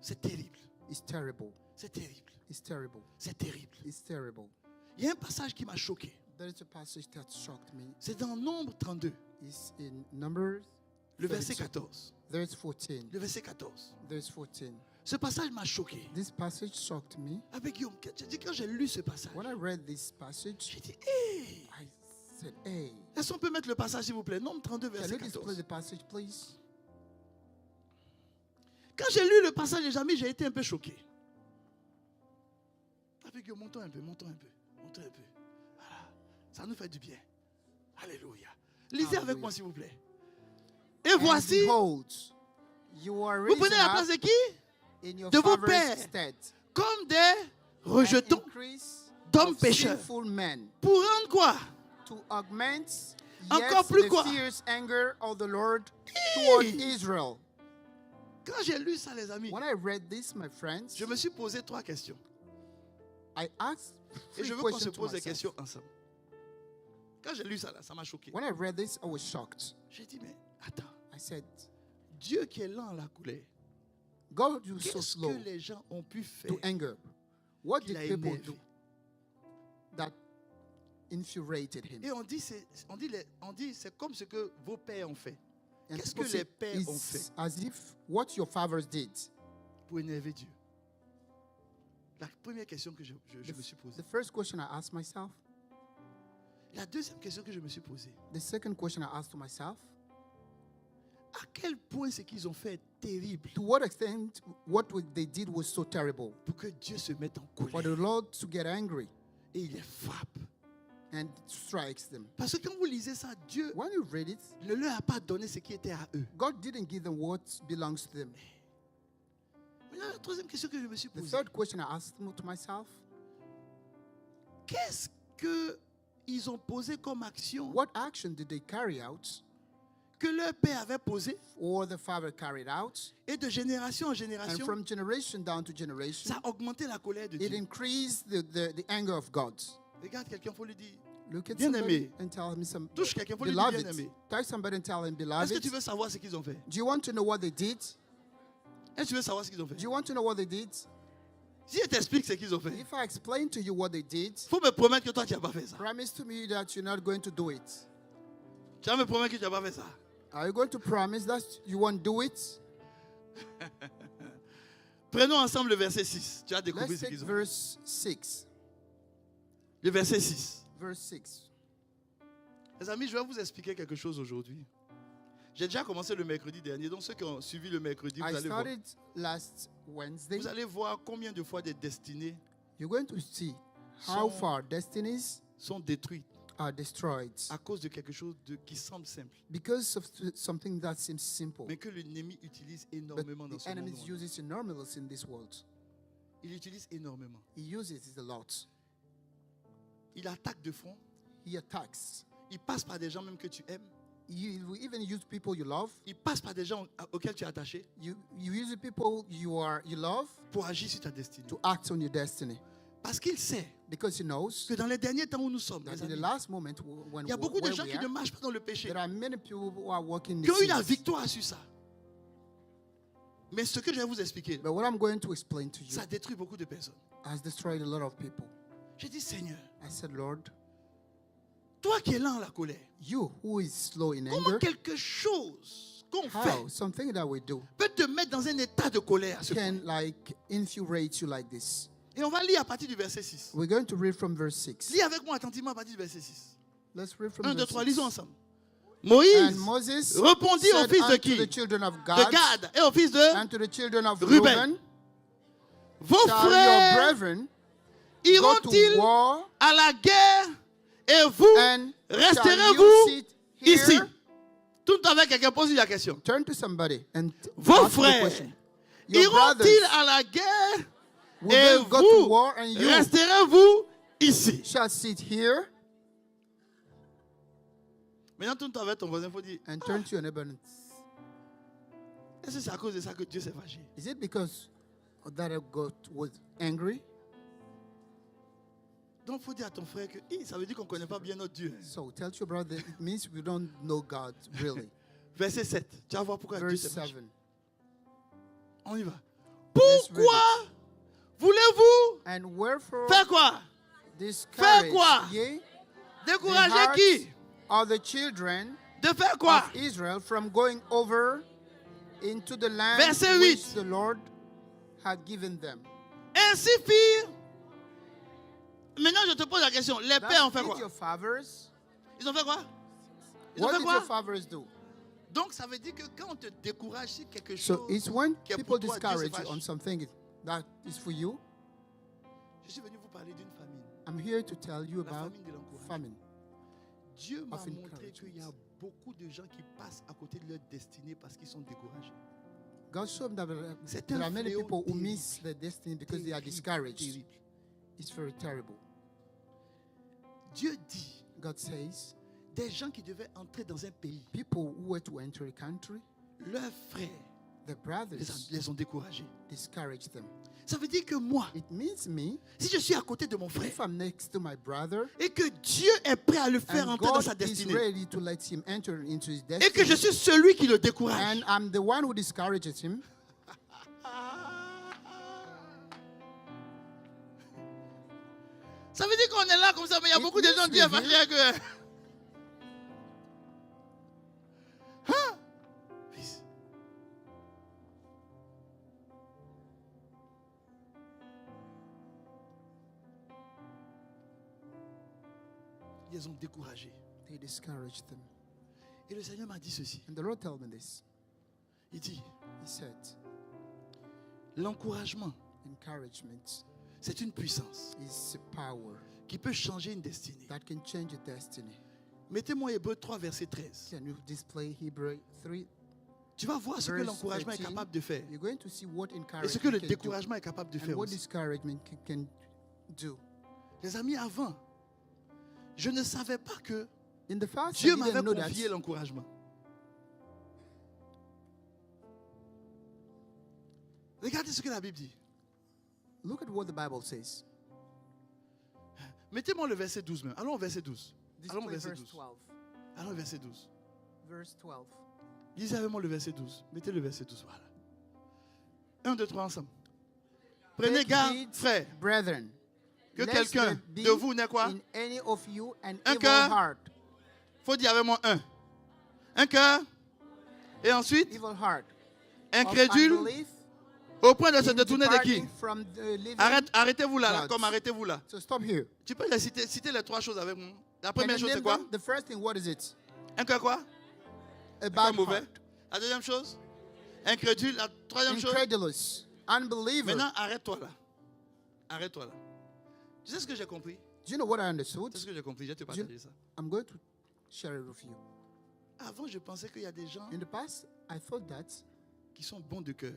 c'est terrible. is terrible. C'est terrible. It's terrible. C'est terrible. It's terrible. Il y a un passage qui m'a choqué. There is a passage that shocked me. C'est dans Nombre 32, It's in Numbers, le verset 32. 14. There's 14. Le verset 14. There's 14. Ce passage m'a choqué. This passage shocked me. Avec Guillaume, quand j'ai lu ce passage, When I read this passage, j'ai dit, hé, I said, hey, est-ce qu'on peut mettre le passage, s'il vous plaît? Nombre 32, can verset you display 14. the passage, please? Quand j'ai lu le passage, les amis, j'ai été un peu choqué. Avec Guillaume, montons un peu, montons un peu, montons un peu. Voilà. Ça nous fait du bien. Alléluia. Lisez avec Alléluia. moi, s'il vous plaît. Et And voici, behold, you are vous prenez risen la place up de qui? in your de vos father's pères. stead, Comme des and rejetons increase d'hommes of pécheurs. sinful men, Pour rendre quoi? to augment Encore yet plus the quoi? fierce anger of the Lord toward Hey! Israel. Quand j'ai lu ça, les amis, When I read this, my friends, je me suis posé 3 questions. I asked Et 3 je veux qu'on se questions to pose des myself. questions ensemble. Quand j'ai lu ça, là, ça m'a choqué. When I read this, I was shocked. J'ai dit, mais attends, I said, Dieu qui est lent à la colère, God, you're so qu'est-ce slow que les gens ont pu faire to anger. What qu'il did a people énervé? do that infuriated him? Et on dit, c'est comme ce que vos pères ont fait And qu'est-ce people que say les pères ont it's fait? as if what your fathers did. pour énerver Dieu. La première question que je me suis posée. The first question I asked myself, La deuxième question que je me suis posée. the second question I asked to myself, À quel point ce qu'ils ont fait est terrible to what extent they did was so terrible pour que Dieu se mette en for colère the Lord to get angry et il les frappe. and strikes them. Parce que quand vous lisez ça, Dieu When you read it, ne leur a pas donné ce qui était à eux. God didn't give them what belongs to them. Maintenant, la troisième question que je me suis The posée. third question I asked to myself, Qu'est-ce qu'ils ont posé comme action what action did they carry out que leur père avait posé or the father carried out? et de génération en And génération, from generation down to generation, ça a augmenté la colère de it Dieu. increased the anger of God. Regarde quelqu'un, il faut lui dire, Look at Bien somebody aimé. and tell him some touche quelqu'un, il faut lui dire bien beloved. aimé. Touch somebody and tell him Est-ce que beloved. tu veux savoir ce qu'ils ont fait? Do you want to know what they did? Est-ce que tu veux savoir ce qu'ils ont fait? Do you want to know what they did? Si je t'explique ce qu'ils ont fait, If I explain to you what they did, il faut me promettre que toi, tu n'as pas fait ça. promise to me that you're not going to do it. Tu vas me promettre que tu n'as pas fait ça. Are you going to promise that you won't do it? Prenons ensemble le verset 6. Tu as découvert Let's ce take qu'ils ont fait. verse 6. Le verset 6. Verse 6. Les amis, je vais vous expliquer quelque chose aujourd'hui. J'ai déjà commencé le mercredi dernier. Donc ceux qui ont suivi le mercredi, I vous allez voir. started last Wednesday. Vous allez voir combien de fois des destinées You're going to see how sont- far destinies sont détruites are destroyed à cause de quelque chose qui semble simple, because of something that seems simple. mais que l'ennemi utilise But énormément dans the ce monde. enemy uses enormously in this world. Il utilise énormément. He uses it a lot. Il attaque de front. He attacks. Il passe par des gens même que tu aimes. You will even use people you love. Il passe par des gens auxquels tu es attaché You use the people you love pour agir sur ta destinée. to act on your destiny. Parce qu'il sait Because he knows que dans les derniers temps où nous sommes, that les in the amis, last moment when il y a beaucoup de where gens we qui ne are, marchent pas dans le péché, there are many people who are walking qui the ont eu la sins. victoire sur ça. Mais ce que je vais vous expliquer, But what I'm going to explain to you ça détruit beaucoup de personnes. has destroyed a lot of people. J'ai dit, Seigneur, I said, Lord, toi qui es lent en la colère, you who is slow in comment anger, quelque chose qu'on fait how something that we do peut te mettre dans un état de colère à ce point? can like infuriate you like this. Et on va lire à partir du verset 6. We're going to read from verse 6. Lis avec moi attentivement à partir du verset 6. Let's read from 1, 2, verse 3, 6. lisons ensemble. Moïse And Moses répondit aux said fils de unto qui? the children of De God Gad et aux fils de and to the children of Reuben. Reuben, vos shall your frères brethren go to iront-ils war, à la guerre et vous and shall you resterez-vous sit ici? here? Tout avec quelqu'un pose la question. Turn to somebody and Vos ask the frères question. Your iront-ils brothers à la guerre will et they go to vous war, and you resterez-vous ici? shall sit here? Maintenant, tout avec ton voisin, il faut dire, And turn to your neighbor. And, est-ce que c'est à cause de ça que Dieu s'est fâché? is it because that God was angry? Donc, il faut dire à ton frère que ça veut dire qu'on ne connaît pas bien notre Dieu. So tell your brother it means we don't know God really. Verset 7. Tu vas voir pourquoi Dieu Verse s'est fâché. 7. On y va. Let's read Pourquoi voulez-vous And wherefore faire quoi? discourage quoi? ye the Décourager hearts qui? of the children De faire quoi? of Israel from going over into the land Verset which 8. the Lord had given them. Ainsi firent. Maintenant, je te pose la question. Les pères ont fait That did quoi? your fathers. Ils ont fait quoi? Ils ont What fait did quoi? your fathers do? Donc, ça veut dire que quand on te décourage sur quelque So chose, it's when qui est people pour toi, Dieu se discourage you fâche. on something that is for you. Je suis venu vous parler d'une famine. I'm here to tell you La about famine de l'encouragement. famine. Dieu m'a of montré encouragement. qu'il y a beaucoup de gens qui passent à côté de leur destinée parce qu'ils sont découragés. God showed that C'est there un are many fléau people who terrible. miss their destiny because they are Terrible, discouraged. terrible. It's very terrible. Dieu dit, God says, des gens qui devaient entrer dans un pays, people who were to enter a country, leurs frères their brothers les ont découragés. discouraged them. Ça veut dire que moi, It means me, si je suis à côté de mon frère if I'm next to my brother, et que Dieu est prêt à le faire and entrer dans God sa is destinée ready to let him enter into his et que je destiny, suis celui qui le décourage, and I'm the one who discourages him, ça veut dire qu'on est là comme ça, mais il y a It beaucoup de gens means qui sont we're fâchés avec eux. Hein? Fils. Ils les ont découragés. they discouraged them. Et le Seigneur m'a dit ceci. And the Lord told me this. Il dit, He said, l'encouragement, encouragement c'est une puissance is a power qui peut changer une destinée. that can change a destiny. Mettez-moi Hébreux 3, verset 13. Can you display Hebrew 3? Tu vas voir ce que Verse l'encouragement est 13. capable de faire You're going to see what et ce que encouragement le can do découragement est capable de and faire what aussi. discouragement can do. Les amis, avant, je ne savais pas que In the past, Dieu I m'avait didn't know confié that. l'encouragement. Regardez ce que la Bible dit. Look at what the Bible says. Mettez-moi le verset 12 même. Allons au verset 12. Allons au Display verset verse 12. 12. Allons au verset 12. Verse 12. Lisez avec moi le verset 12. Mettez le verset 12. Voilà. 1, 2, 3 ensemble. Prenez Take garde, heed, frère, brethren, que lest quelqu'un there be de vous n'est quoi? in any of you an Un evil cœur. heart. Faut dire avec moi un. Un cœur. Et ensuite, Evil heart. incrédule, Of unbelief, au point de se in détourner de qui? departing from the living. Arrêtez-vous là, God. comme arrêtez-vous là. So stop here. Tu peux les citer les trois choses avec moi. La Can première you chose, c'est name quoi? them? The first thing, what is it? Un cœur quoi? a C'est quoi bad mauvais? heart. La deuxième chose, incrédule. La troisième chose. Incredulous. Unbeliever. Maintenant, arrête-toi là. Arrête-toi là. Tu sais ce que j'ai compris? Do you know what I understood? C'est ce que j'ai compris. Je vais te partager ça. I'm going to share it with you. Avant, je pensais qu'il y a des gens In the past, I thought that qui sont bons de cœur.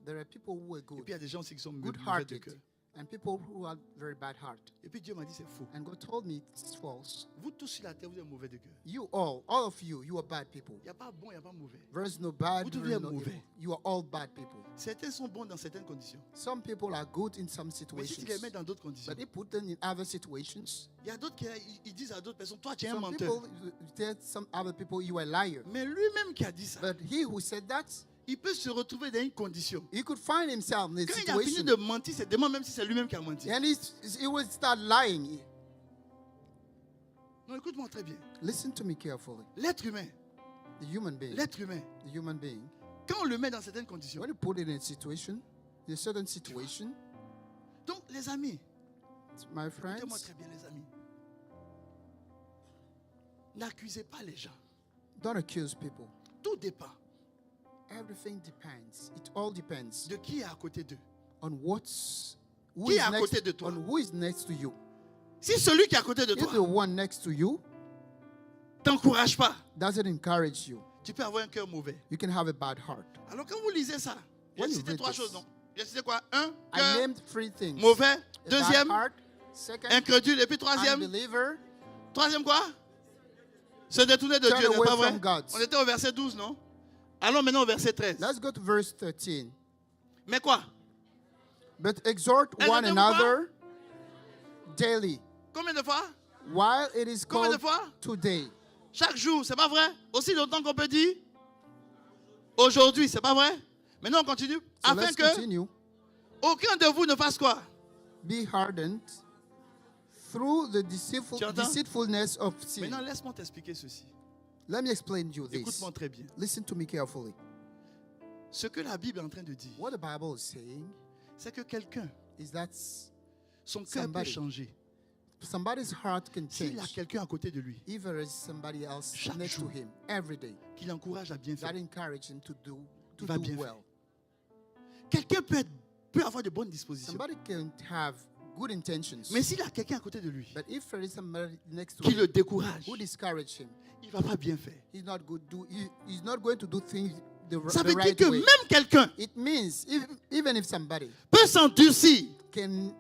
there are people who are Et puis, good, il y a des gens aussi qui sont mauvais de good-hearted, cœur. and people who are very bad heart. Et puis, Dieu m'a dit, c'est faux. And God told me it's false. Vous tous sur la terre, vous êtes mauvais de cœur. You all of you are bad people. Il n'y a pas bon, il n'y a pas mauvais. There is no bad, Vous there tous is êtes no mauvais. evil. You are all bad people. Certains sont bons dans certaines conditions. Some people are good in some Mais si tu les situations, mets dans d'autres conditions, but they put them in other situations. il y a d'autres qui ils disent à d'autres personnes, toi, tu es un Some menteur. people tell some other people you are a liar. Mais lui-même qui a dit ça, But he who said that, il peut se retrouver dans une condition. he could find himself in a Quand il a fini situation, de mentir, c'est demande même si c'est lui-même qui a menti. and he will start lying. Non, écoute-moi très bien. Listen to me carefully. L'être humain, The human being, the human being, quand on le met dans certaines conditions. when you put it in a situation, in a certain situation, Donc, les amis, my écoutez-moi friends, très bien, les amis. N'accusez pas les gens. don't accuse people. Tout dépend Everything depends. It all depends de qui est à côté d'eux. on what's who Qui is est à next, côté de toi? on who is next to you. Si celui qui est à côté de If the toi one next to you t'encourage pas, doesn't encourage you, tu peux avoir un cœur mauvais. you can have a bad heart. Alors quand vous lisez ça, j'ai When you cité read trois this, choses, non? J'ai cité quoi? Un, I cœur named three things. mauvais. A Deuxième, bad heart. Second, incrédule. Et puis troisième, unbeliever. troisième quoi? Se détourner de Turn Dieu, n'est away pas vrai? from God. On était au verset 12, non? Allons maintenant au verset 13. Let's go to verse 13. Mais quoi? But exhort Elle one ne t'aime pas? another daily, Combien de fois? while it is Combien de called fois? today. Chaque jour, c'est pas vrai? Aussi longtemps qu'on peut dire aujourd'hui, c'est pas vrai? Maintenant on continue. So Afin let's que continue. aucun de vous ne fasse quoi? Be hardened through the Tu entends? deceitfulness of sin. Maintenant laisse-moi t'expliquer ceci. Let me explain to you this. Écoute-moi très bien. Listen to me carefully. Ce que la Bible est en train de dire, What the Bible is saying c'est que quelqu'un, is that son cœur peut Somebody. changer. somebody's heart can S'il a change quelqu'un à côté de lui if there is somebody else Chaque next jour. to him every day qui l'encourage à bien faire, that encourage him to Il va bien do faire. well. quelqu'un peut avoir de bonnes dispositions. Somebody can have good intentions, Mais s'il a quelqu'un à côté de lui but if there is somebody next to qui him le décourage, who discourage him, il ne va pas bien faire. he's not going to do things Ça the veut dire right que way. même quelqu'un It means even if somebody peut s'endurcir, can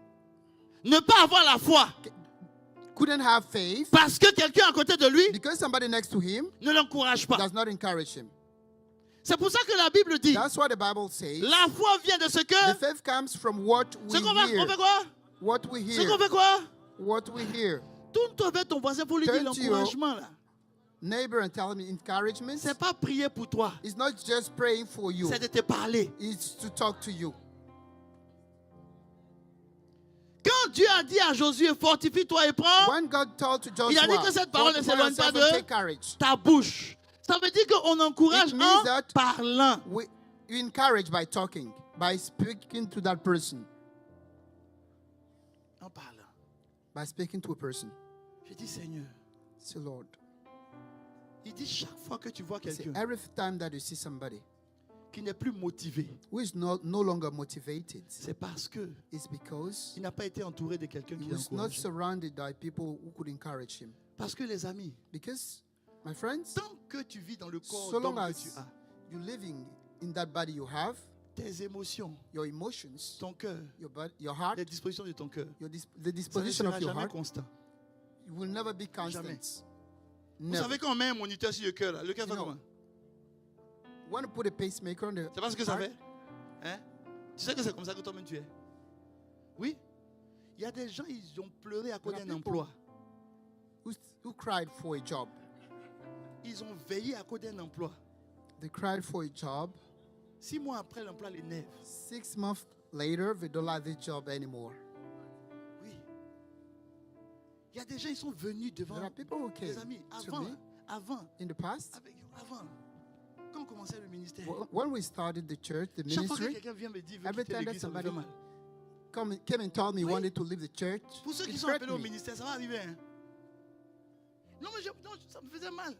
ne pas avoir la foi, couldn't have faith parce que quelqu'un à côté de lui because somebody next to him ne l'encourage pas. does not encourage him. C'est pour ça que la Bible dit, That's what the Bible says. la foi vient de ce The que... faith comes from what Ce we qu'on fait, on hear. fait quoi? What we Ce hear. qu'on fait quoi? What we hear. Tourne-toi vers ton voisin pour lui dire Turn to your- l'encouragement là. Neighbor and tell me encouragement. C'est pas prier pour toi, It's not just praying for you. c'est de te parler. It's to talk to you. Quand Dieu a dit à Josué, fortifie-toi et prends When God told to Joshua, Il a dit que cette parole ne "Fortify s'éloigne pas yourself and de- take courage." ta bouche, ça veut dire qu'on encourage It means en that- parlant. You encourage by talking, by speaking to that person, En parlant. by speaking to a person. Je dis Seigneur, Say, Lord, il dit chaque fois que tu vois say, quelqu'un every time that you see somebody qui n'est plus motivé, who is no longer motivated, c'est parce que it's because il n'a pas été entouré de quelqu'un he qui was not l'encourage. surrounded by people who could encourage him. Parce que les amis, Because, my friends, tant que tu vis dans le corps so long d'homme que as tu as, you're living in that body you have, tes émotions, your emotions, ton cœur, your heart, les dispositions de ton cœur, the ça ne disposition sera of your jamais heart, constant. you will never be constant. Jamais. Vous Never. savez quand on met un moniteur sur le cœur, là, le cœur fait Non. comment? Want to put a pacemaker on the C'est pas ce que ça heart? fait? Hein? Tu sais que c'est comme ça que toi-même tu es? Oui. Il y a des gens, ils ont pleuré à cause There are d'un people- emploi. Who cried for a job? Ils ont veillé à cause d'un emploi. They cried for a job. 6 mois après, l'emploi les nerfs. 6 months later, they don't like the job anymore. Oui. Il y a des gens, ils sont venus devant. There are people who came Les amis, to avant, me avant, in the past. avant, quand on commençait le ministère, When we started the church, the chaque fois que ministry, quelqu'un vient me dire, veut every quitter time that l'église, ça me fait somebody mal. came and told me he Oui. wanted to leave the church, Pour ceux qui it sont hurt appelés au me. ministère, ça va arriver. Hein? Non, mais non, ça me faisait mal.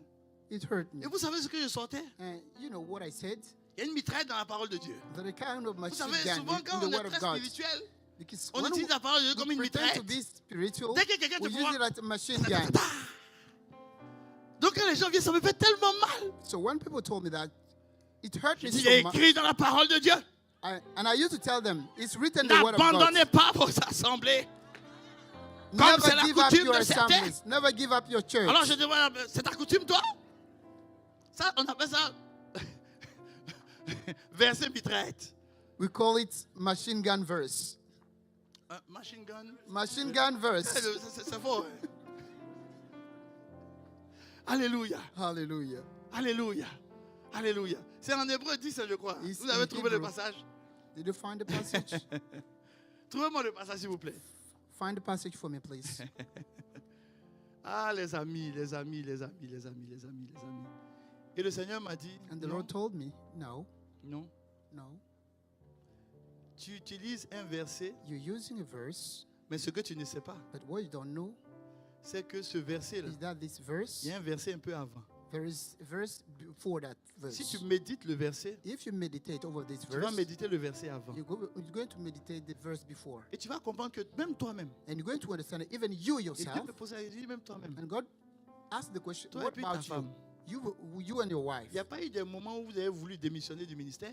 It hurt me. Et vous savez ce que je sortais? And you know what I said? Il y a une mitraille dans la parole de Dieu. That a kind of Vous machine savez, gun souvent in quand the on est word of très God. spirituel, Because on when utilise la parole de Dieu comme we une pretend to mitraille. be spiritual, Dès que quelqu'un te we use voit, it as a machine gun. donc quand les gens viennent, ça me fait tellement mal. So when people told me that, it hurt Je me dis, il so est much. écrit dans la parole de Dieu. And I used to tell them, it's written in the word of God. N'abandonnez pas vos assemblées. Comme c'est Never la give up coutume your de certains. assemblies. Never give up your church. Alors je demande, c'est ta coutume toi? Ça, on appelle ça verset mitraillette. We call it machine gun verse. Machine gun. Machine gun verse. C'est fort. Hein? Alléluia. Hallelujah. Alléluia. Alléluia. C'est en Hébreu 10, je crois. It's Vous avez in trouvé le Hebrew. passage? Did you find the passage? Trouvez-moi le passage, s'il vous plaît. Find the passage for me, please. Ah, les amis, les amis, les amis, les amis, les amis, les amis. Et le Seigneur m'a dit, And the non, Lord told me, no, non. no. Tu utilises un verset, You're using a verse, mais ce que tu ne sais pas, but what you don't know c'est que ce verset-là, is that this verse, il y a un verset un peu avant. there is a verse before that verse. Si tu médites le verset, If you meditate over this tu vas verse, méditer le verset avant. you're going to meditate the verse before. Et tu vas comprendre que même toi-même, And you're going to understand that even you et Dieu yourself, me posait, il dit même toi-même, and God asked the question, toi et what puis ta about femme. you? You and your wife. Il n'y a pas eu des moments où vous avez voulu démissionner du ministère?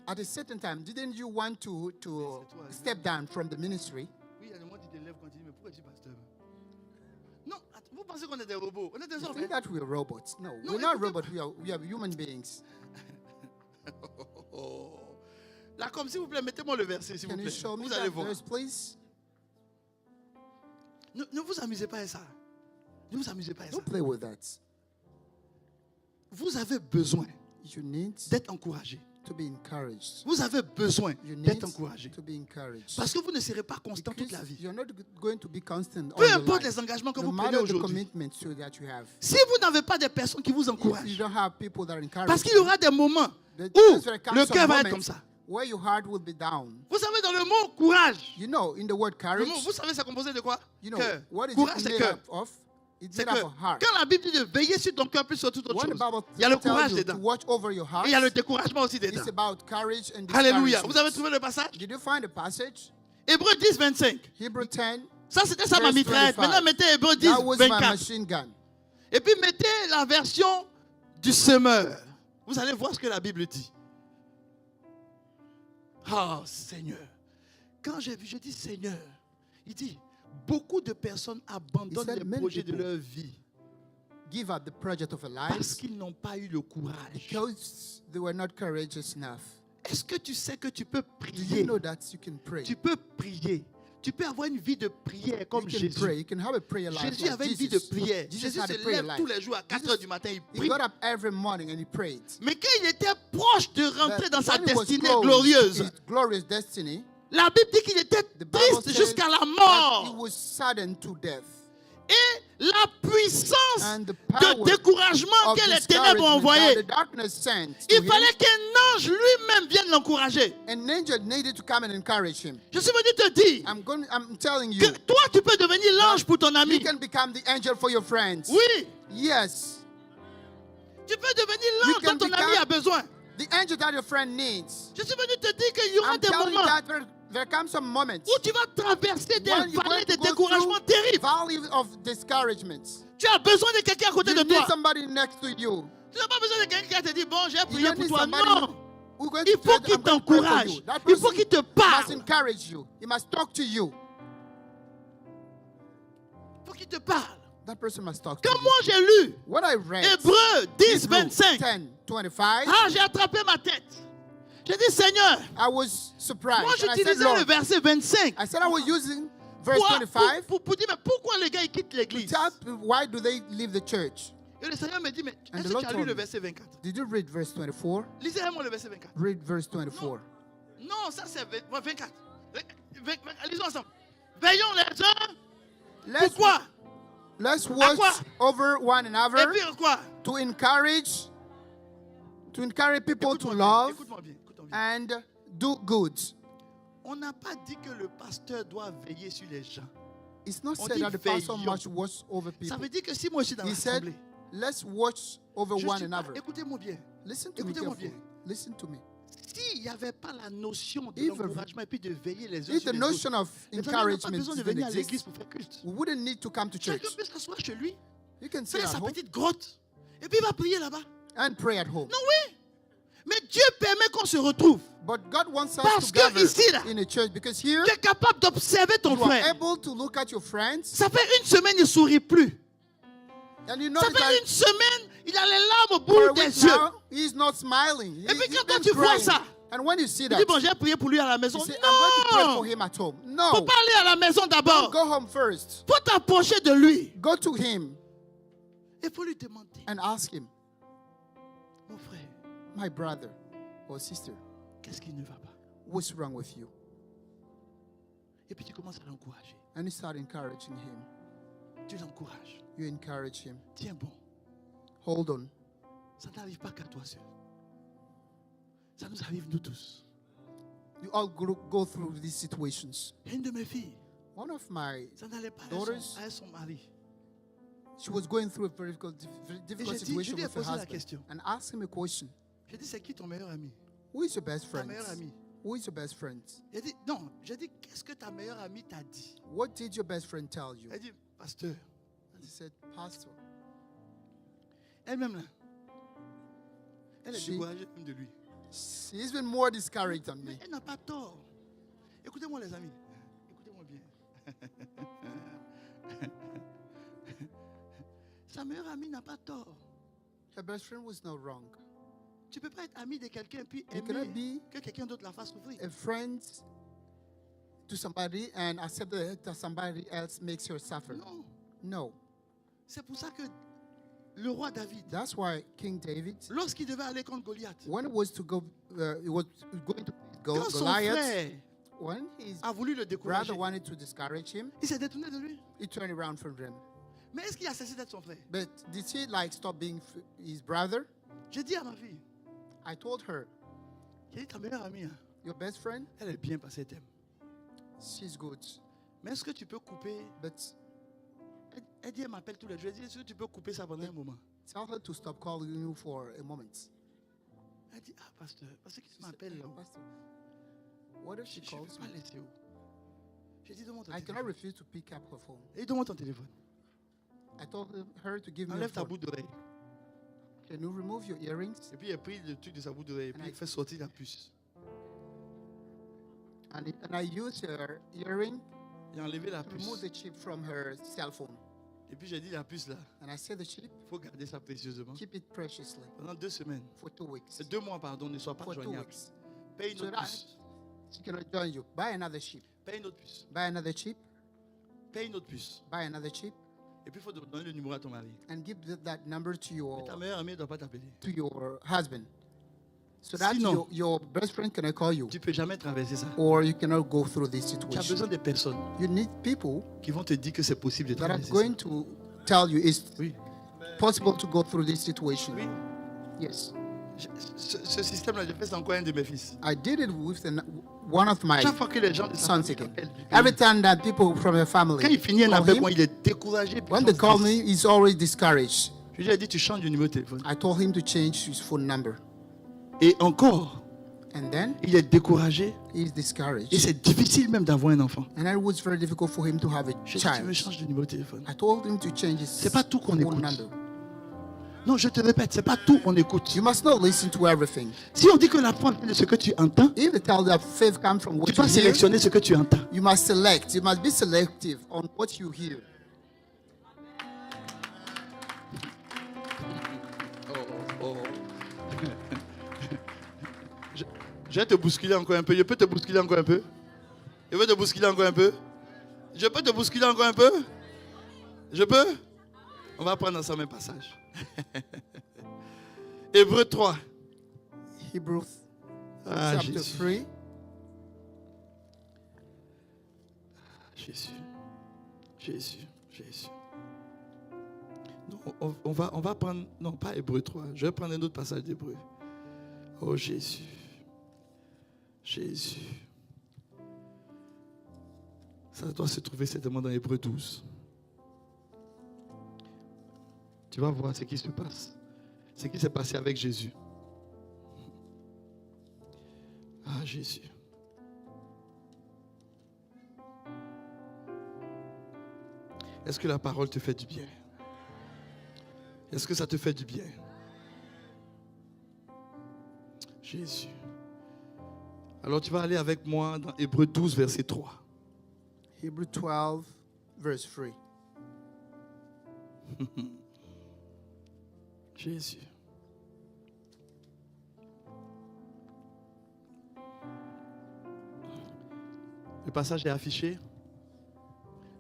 At a certain time, didn't you want to c'est toi, step down from the ministry? Oui, il y a des moments où tu t'élèves quand tu dis, mais pourquoi tu dis pasteur? Non, vous pensez qu'on est des robots? On est des You hommes. think that we're robots? No, No, we're not écoutez- robots. We are human beings. Là, comme s'il vous plaît, mettez-moi le verset, s'il vous Can you plaît. show me Vous allez that voir. verse, please? Ne vous amusez pas à ça. Ne vous amusez pas à ça. Don't play with that. Vous avez besoin You need d'être encouragé. to be encouraged. Vous avez besoin You need d'être encouragé. to be encouraged. Parce que vous ne serez pas constant toute Because la vie. you're not going to be constant Peu all your importe life. les engagements que No vous prenez matter the aujourd'hui. commitments that you have. Si vous n'avez pas des personnes qui vous If you encouragent, don't have people that encourage parce qu'il y aura des moments you, où there's gonna come le some cœur va être moments comme ça. where your heart will be down. Vous savez, dans le mot courage, You know, in the word le courage, mot, vous savez, c'est composé de quoi? you know, Cœur. what is Courage, it c'est made cœur. up of? It's C'est made que up of heart. quand la Bible dit de veiller sur ton cœur plus sur toute autre When the chose, Bible il y a le tells courage you to dedans. watch over your heart, Et il y a le découragement aussi dedans. it's about courage and Alléluia. Vous avez discouragement. trouvé le passage? Did you find the passage? Hébreux 10, 25. Hebrew 10. Ça, c'était ça ma Verse mitraillette. 25. Maintenant, mettez Hébreux 10, That was my 24. machine gun. Et puis, mettez la version du semeur. Vous allez voir ce que la Bible dit. Oh, Seigneur. Quand j'ai vu, je dis Seigneur. Il dit, beaucoup de personnes abandonnent said les many projets de people leur vie Give up the project of a parce life qu'ils n'ont pas eu le courage. because they were not courageous enough. Est-ce que tu sais que tu peux Do prier? you know that you can pray? Tu peux prier. Tu peux avoir une vie de prière comme You can Jésus. pray. You can have a prayer life Jésus like avait une vie de Jesus. prière. Jesus Jésus had a se prayer lève life. tous les jours à 4 heures du matin, il He prie. got up every morning and he prayed. Mais quand il était proche de rentrer But dans sa when he was destinée close to glorieuse, his glorious destiny, la Bible dit qu'il était the Bible triste says jusqu'à la that he mort. was saddened to death. Et la puissance And the de power découragement of que les ténèbres ont discouragement that envoyé, the darkness sent to il him, fallait qu'un ange lui-même vienne l'encourager. an angel needed to come and encourage him. Je suis venu te dire I'm telling you, que toi, tu peux devenir l'ange pour ton you ami. can become the angel for your friends. Oui, Yes, tu peux devenir You l'ange can dont ton ami become- a besoin. the angel that your friend needs. Je suis venu te dire qu'il y aura I'm des telling you moments that there come some moments où tu vas traverser des when you're vallées going de to go découragement through terribles. valley of discouragements. Tu as besoin de quelqu'un à côté You de need toi. somebody next to you. Tu n'as pas besoin de quelqu'un qui te dit, bon, j'ai You prié don't pour need toi. somebody Non. who's going Il to faut tell qu'il I'm going to pray for t'encourage. you. That Il faut person qu'il te must parle. encourage you. He must talk to you. Il faut qu'il te parle. That person must talk to Quand you. moi j'ai lu What I read, Hébreux 10, Hebrew 25, 10:25, ah, j'ai attrapé ma tête. J'ai dit, Seigneur, I was surprised. moi And I said, j'utilisais le Lord, verset 25 I said I was using verse pour, 25 pour dire, mais pourquoi les gars ils quittent to l'église? tell people why do they leave the church. Et le Seigneur me dit, mais And est-ce the que Lord tu as lu told le me. verset 24? Did you read verse 24? Lisez-moi le verset 24. Read verse 24. Non, ça c'est 24. Lisons ensemble. Veillons les uns. Let's, Pourquoi? let's quoi? watch over one Et another puis quoi? to encourage people to Écoute-moi bien, love écoute-moi bien, écoute-moi bien. and do good. On n'a pas dit que le pasteur doit veiller sur les gens. It's not On said dit that the pastor veillons. must watch over Ça people. veut dire que si moi je suis dans He said l'assemblée, Let's watch over Je one suis pas- another. Écoutez-moi bien. Listen to me Écoutez-moi carefully. bien. Listen to me. S'il n'y avait pas la notion de If- l'encouragement et puis de veiller les uns If sur the les autres, notion of les familles n'ont pas encouragement besoin de didn't venir à l'église exist, pour faire culte. we wouldn't need to come to church. Chacun peut s'asseoir chez lui, You can sit faire at sa home petite grotte et puis il va prier là-bas. and pray at home. Non, oui. Mais Dieu permet qu'on se retrouve. But God wants us Parce to que gather ici, là, in a church because here Tu es capable d'observer ton you are frère. able to look at your friends Ça fait une semaine, il ne sourit plus. and you know Ça that fait une semaine, il a les larmes au for a bout des week yeux. now he's not smiling. Et puis He's quand toi been tu vois crying. ça, And when you see il that, dit bon, j'ai prié pour lui à la maison. you say, I'm going to pray for Non! him at home. Faut No. pas aller à la maison d'abord. Go home first. Faut t'approcher de lui. Go to him Il faut lui demander, and ask him, mon frère, my brother or sister, qu'est-ce qui ne va pas? what's wrong with you? Et puis tu commences à l'encourager. And you start encouraging him. Tu l'encourages. You encourage him. Tiens bon, Hold on. ça n'arrive pas qu'à toi seul. Ça nous arrive nous tous. You all go through these situations. Il y a une de mes filles, One of my, ça n'allait pas Daughters. avec son mari. she was going through a very difficult j'ai dit- situation je lui ai with her posé la husband. question. And asked him a question. J'ai dit, c'est qui ton meilleur ami? Who is your best Ta friend? meilleure amie. Who is your best friend? J'ai dit, non, j'ai dit, qu'est-ce que ta meilleure amie t'a dit? What did your best friend tell you? Elle dit, pasteur, And he said, Pastor. elle-même là, elle est She- découragée même de lui. She's been more discouraged than Mais me. elle n'a pas tort. Écoutez-moi les amis, écoutez-moi bien. Sa meilleure amie n'a pas tort. Her best friend was not wrong. Tu ne peux pas être ami de quelqu'un puis You cannot aimer be que quelqu'un d'autre la fasse souffrir. a friend to somebody and accept that somebody else makes her suffer. Non, No. c'est pour ça que le roi David, That's why King David, lorsqu'il devait aller contre Goliath, when it was to go, he was going to quand son Goliath, frère when his a voulu le décourager, brother wanted to discourage him, il s'est détourné de lui. he turned around from them. Mais est-ce qu'il a cessé d'être son frère? But did he like stop being his brother? J'ai dit à ma fille, I told her, j'ai dit ta meilleure amie, hein, your best friend, elle est bien passée, elle t'aime. she's good. Mais est-ce que tu peux couper? But Elle dit, elle m'appelle tous les jours. Je dis, est-ce que tu peux couper ça pendant un moment? tell her to stop calling you for a moment. Elle dit, ah, pasteur, parce qu'il She said, m'appelle là. Pastor, what if Je she ne calls peux pas me? laisser où? J'ai dit, donne-moi ton I cannot téléphone. refuse to pick up her phone. Et donne-moi ton téléphone. I told her to give me her Enlève ta phone. boucle d'oreille. Can you remove your earrings? Et puis il a pris le truc de sa boucle d'oreille et puis il fait sortir la puce. And I used her earring Il a enlevé la to remove puce. the chip from her cell phone. Et puis j'ai dit, la puce là, And I said the chip, il faut garder ça précieusement. keep it preciously Pendant 2 semaines. for 2 weeks. C'est 2 mois, pardon, ne sois pas For 2 joignable. weeks. Paye une So autre that puce. she cannot join you. Buy another chip. Paye une autre puce. Buy another chip. Paye une autre puce. Buy another chip. Et puis il faut donner le numéro à ton mari. And give that number to Mais ta meilleure amie ne doit pas t'appeler. your husband. So that Sinon- your best friend cannot call you. Tu ne peux jamais traverser ça. Or you cannot go through this Tu as situation. besoin de personnes You need people qui vont te dire que c'est possible de that are traverser going ça. to tell you it's Oui. possible to go through this situation. Oui. Yes. Ce système-là, j'ai fait ça encore un de mes fils. I did it with one of my Chaque fois que les gens de sa sons famille again. m'appellent, Every time that people from her quand il family finit un call appel, him, moi, il est découragé. puis when il they change call de- me, he's always discouraged. Je lui ai dit, tu changes de numéro de téléphone. I told him to change his phone number. Et encore, And then il est découragé. he's Et discouraged. c'est difficile même d'avoir un enfant. And it was very difficult for him to have a Je lui ai dit, tu me child. changes de numéro de téléphone. I told him to change his C'est pas tout qu'on phone écoute. number. Non, je te répète, c'est pas tout qu'on écoute. You must not listen to everything. Si on dit que la foi vient de ce que tu entends, If they tell that faith comes from what tu you dois hear, sélectionner ce que tu entends. you must select. You must be selective on what you hear. Je vais te bousculer encore un peu. Je peux te bousculer encore un peu? Je veux te bousculer encore un peu? Je peux te bousculer encore un peu? Je peux? On va prendre ensemble un passage. Hébreux 3. Hebrews Ah, chapter Jésus. 3. Jésus. Jésus. Jésus. Non, on va prendre... Non, pas Hébreux 3. Je vais prendre un autre passage d'Hébreux. Oh Jésus. Jésus. Ça doit se trouver certainement dans Hébreux 12. Tu vas voir ce qui se passe. Ce qui s'est passé avec Jésus. Ah, Jésus. Est-ce que la parole te fait du bien? Est-ce que ça te fait du bien? Jésus. Alors tu vas aller avec moi dans Hébreux 12, verset 3. Hebrew 12, verse 3. Jésus. Le passage est affiché.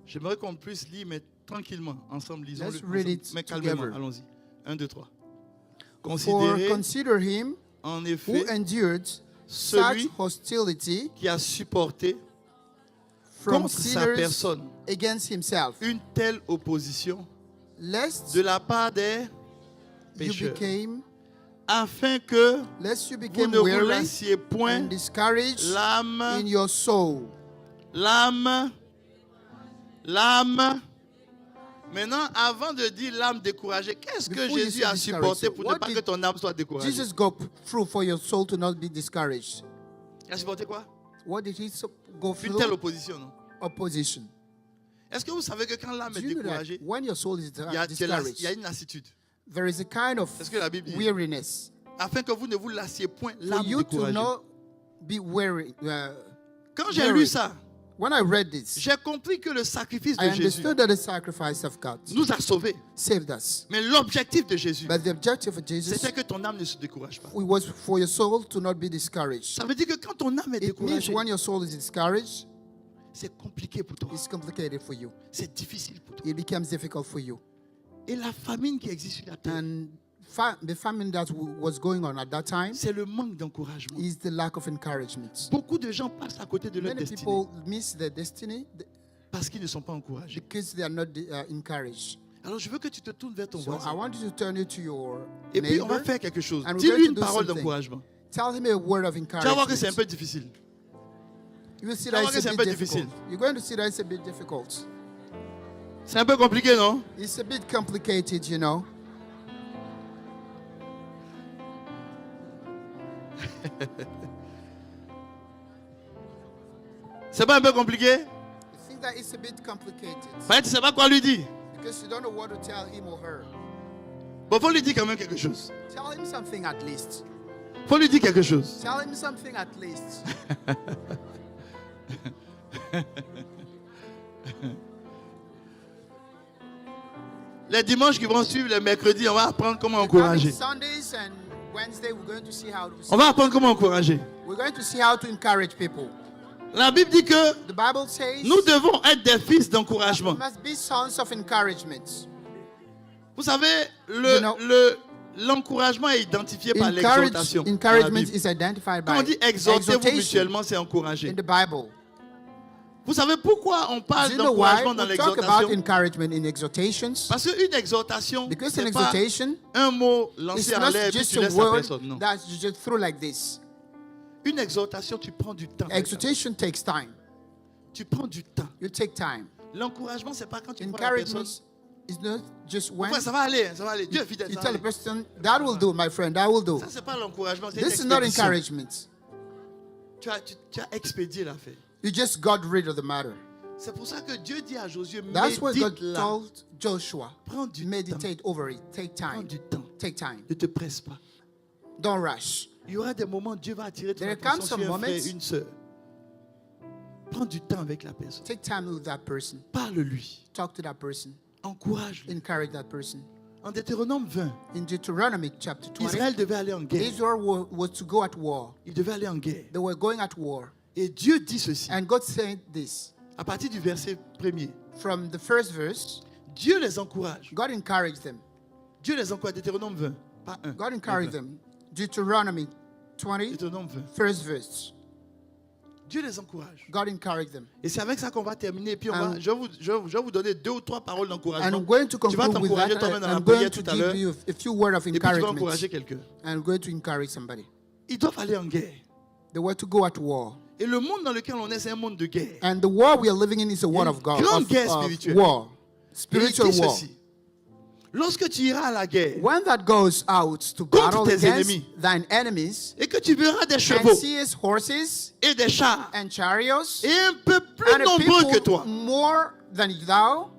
J'aimerais qu'on puisse lire, mais tranquillement, ensemble, lisons-le. Let's read it Mais calmement, together. allons-y. 1, 2, 3. For Considérez consider him en who effet endured celui such hostility qui a supporté from contre sa sinners personne against himself, une telle opposition lest de la part des you pécheurs, became afin que lest you vous became ne vous weary lassiez point and discouraged in l'âme, your soul. l'âme. Maintenant, avant de dire l'âme découragée, qu'est-ce que Before you Jésus say a supporté discouraged, pour ne what pas did que ton âme soit découragée? Jesus go through for your soul to not be discouraged. Il a supporté quoi? What did he go Une telle through? opposition, non? Opposition. Est-ce que vous savez que quand l'âme Do est you know that découragée, when your soul is il y a discouraged, une lassitude? there is a kind of C'est ce que la Bible dit. weariness. Afin que vous ne vous lassiez point For l'âme you to découragée. not be weary. Quand j'ai weary. lu ça, When I read this, j'ai compris que le sacrifice de I Jésus understood that the sacrifice of God nous a sauvés. saved us. Mais l'objectif de Jésus, But the objective of Jesus c'était que ton âme ne se décourage pas. was for your soul to not be discouraged. Ça veut dire que quand ton âme est It means découragée, when your soul is discouraged, c'est compliqué pour toi. it's complicated for you. C'est difficile pour toi. It becomes difficult for you. Et la famine qui existe sur la terre, And the famine that was going on at that time c'est le manque d'encouragement. is the lack of encouragement. Beaucoup de gens passent à côté de leur Many destinée people miss their destiny parce qu'ils ne sont pas encouragés. because they are not encouraged. Alors je veux que tu te tournes vers ton So I voisin. want you to turn it to your Et puis on va neighbor. faire quelque chose. and we're Dis-lui going une to do parole something. d'encouragement. Tell him a word of Tu vas voir que c'est un encouragement. peu difficile. You will see Tu vas that voir que it's c'est a un bit peu difficult. difficile. You're going to see that it's a bit difficult. C'est un peu compliqué, non? It's a bit complicated, you know. C'est pas un peu compliqué? You think that it's a bit complicated Tu sais pas quoi lui dire. because you don't know what to tell him or her. Bon, faut lui dire quand même quelque chose. Tell him something at least. Faut lui dire quelque chose. Tell him something at least. Les dimanches qui vont suivre, les mercredis, on va apprendre comment Coming encourager. Sundays and Wednesday, we're going to see how On va apprendre comment encourager. we're going to see how to encourage people. La Bible dit que The Bible says nous devons être des fils we d'encouragement. must be sons of encouragement. Vous savez, You know, l'encouragement est identifié par l'exhortation. dans la Encouragement Bible. is identified Quand by on dit exhortez-vous exhortation mutuellement, c'est encourager. in the Bible. Vous savez pourquoi on Do parle you know why d'encouragement dans we talk about l'exhortation? encouragement in exhortations? Parce qu'une exhortation, Because an c'est pas exhortation un mot is lancé en not l'air et puis just tu a laisses la word personne. Non. that you just throw like this. Une exhortation, tu prends du temps. avec la Exhortation takes time. personne. Tu prends du temps. You take time. L'encouragement, c'est pas quand tu prends la Encouragement personne. is not just when Ouais, ça va aller, ça va aller. Dieu est fidèle. you ça va tell the aller. person, that will do, my friend, that will do. Ça, c'est pas l'encouragement, c'est This is une not expédition. encouragement. Tu as expédié l'affaire. You just got rid of the matter. C'est pour ça que Dieu dit à Josué, That's what God médite là. told Joshua. Prends du temps. Meditate over it. Take Prends time. du temps. Take time. Ne te presse pas. Don't rush. Il y aura des moments où Dieu va attirer ton There attention comes sur some un frère, moments- une sœur. Prends du temps avec la personne. Take time with that person. Parle-lui. Talk to that person. Encourage-le. Encourage that person. En Deutéronome 20, In Deuteronomy chapter 20, Israël devait aller en guerre. Israel was to go at war. Il devait aller en guerre. They were going at war. Et Dieu dit ceci. And God said this À partir du verset 1er. from the first verse. Dieu les encourage. God encouraged them. Dieu les encourage. Deutéronome 20. Pas 1. God encouraged them. Deuteronomy 20, Deutéronome 20. first verse. Dieu les encourage. God encouraged them. Et c'est avec ça qu'on va terminer. Et puis And- je vais vous donner 2 ou 3 paroles And d'encouragement. I'm going to Tu vas conclude with t'encourager that. toi-même dans la I'm going prière to tout à l'heure. give you a few words of Et puis tu vas encouragement. encourager quelqu'un. And I'm going to encourage somebody. Ils doivent aller en guerre. They were to go at war. Et le monde dans lequel on est, c'est un monde de guerre. And the war we are living in is a war Une of God. grande Of guerre spirituelle. war. Et il Spiritual dit war. ceci. Lorsque tu iras à la guerre When that goes out to Contre battle tes against ennemis. thine enemies et que tu verras des and chevaux seest horses et des chars and chariots et un peu plus and a nombreux que people toi, more than thou,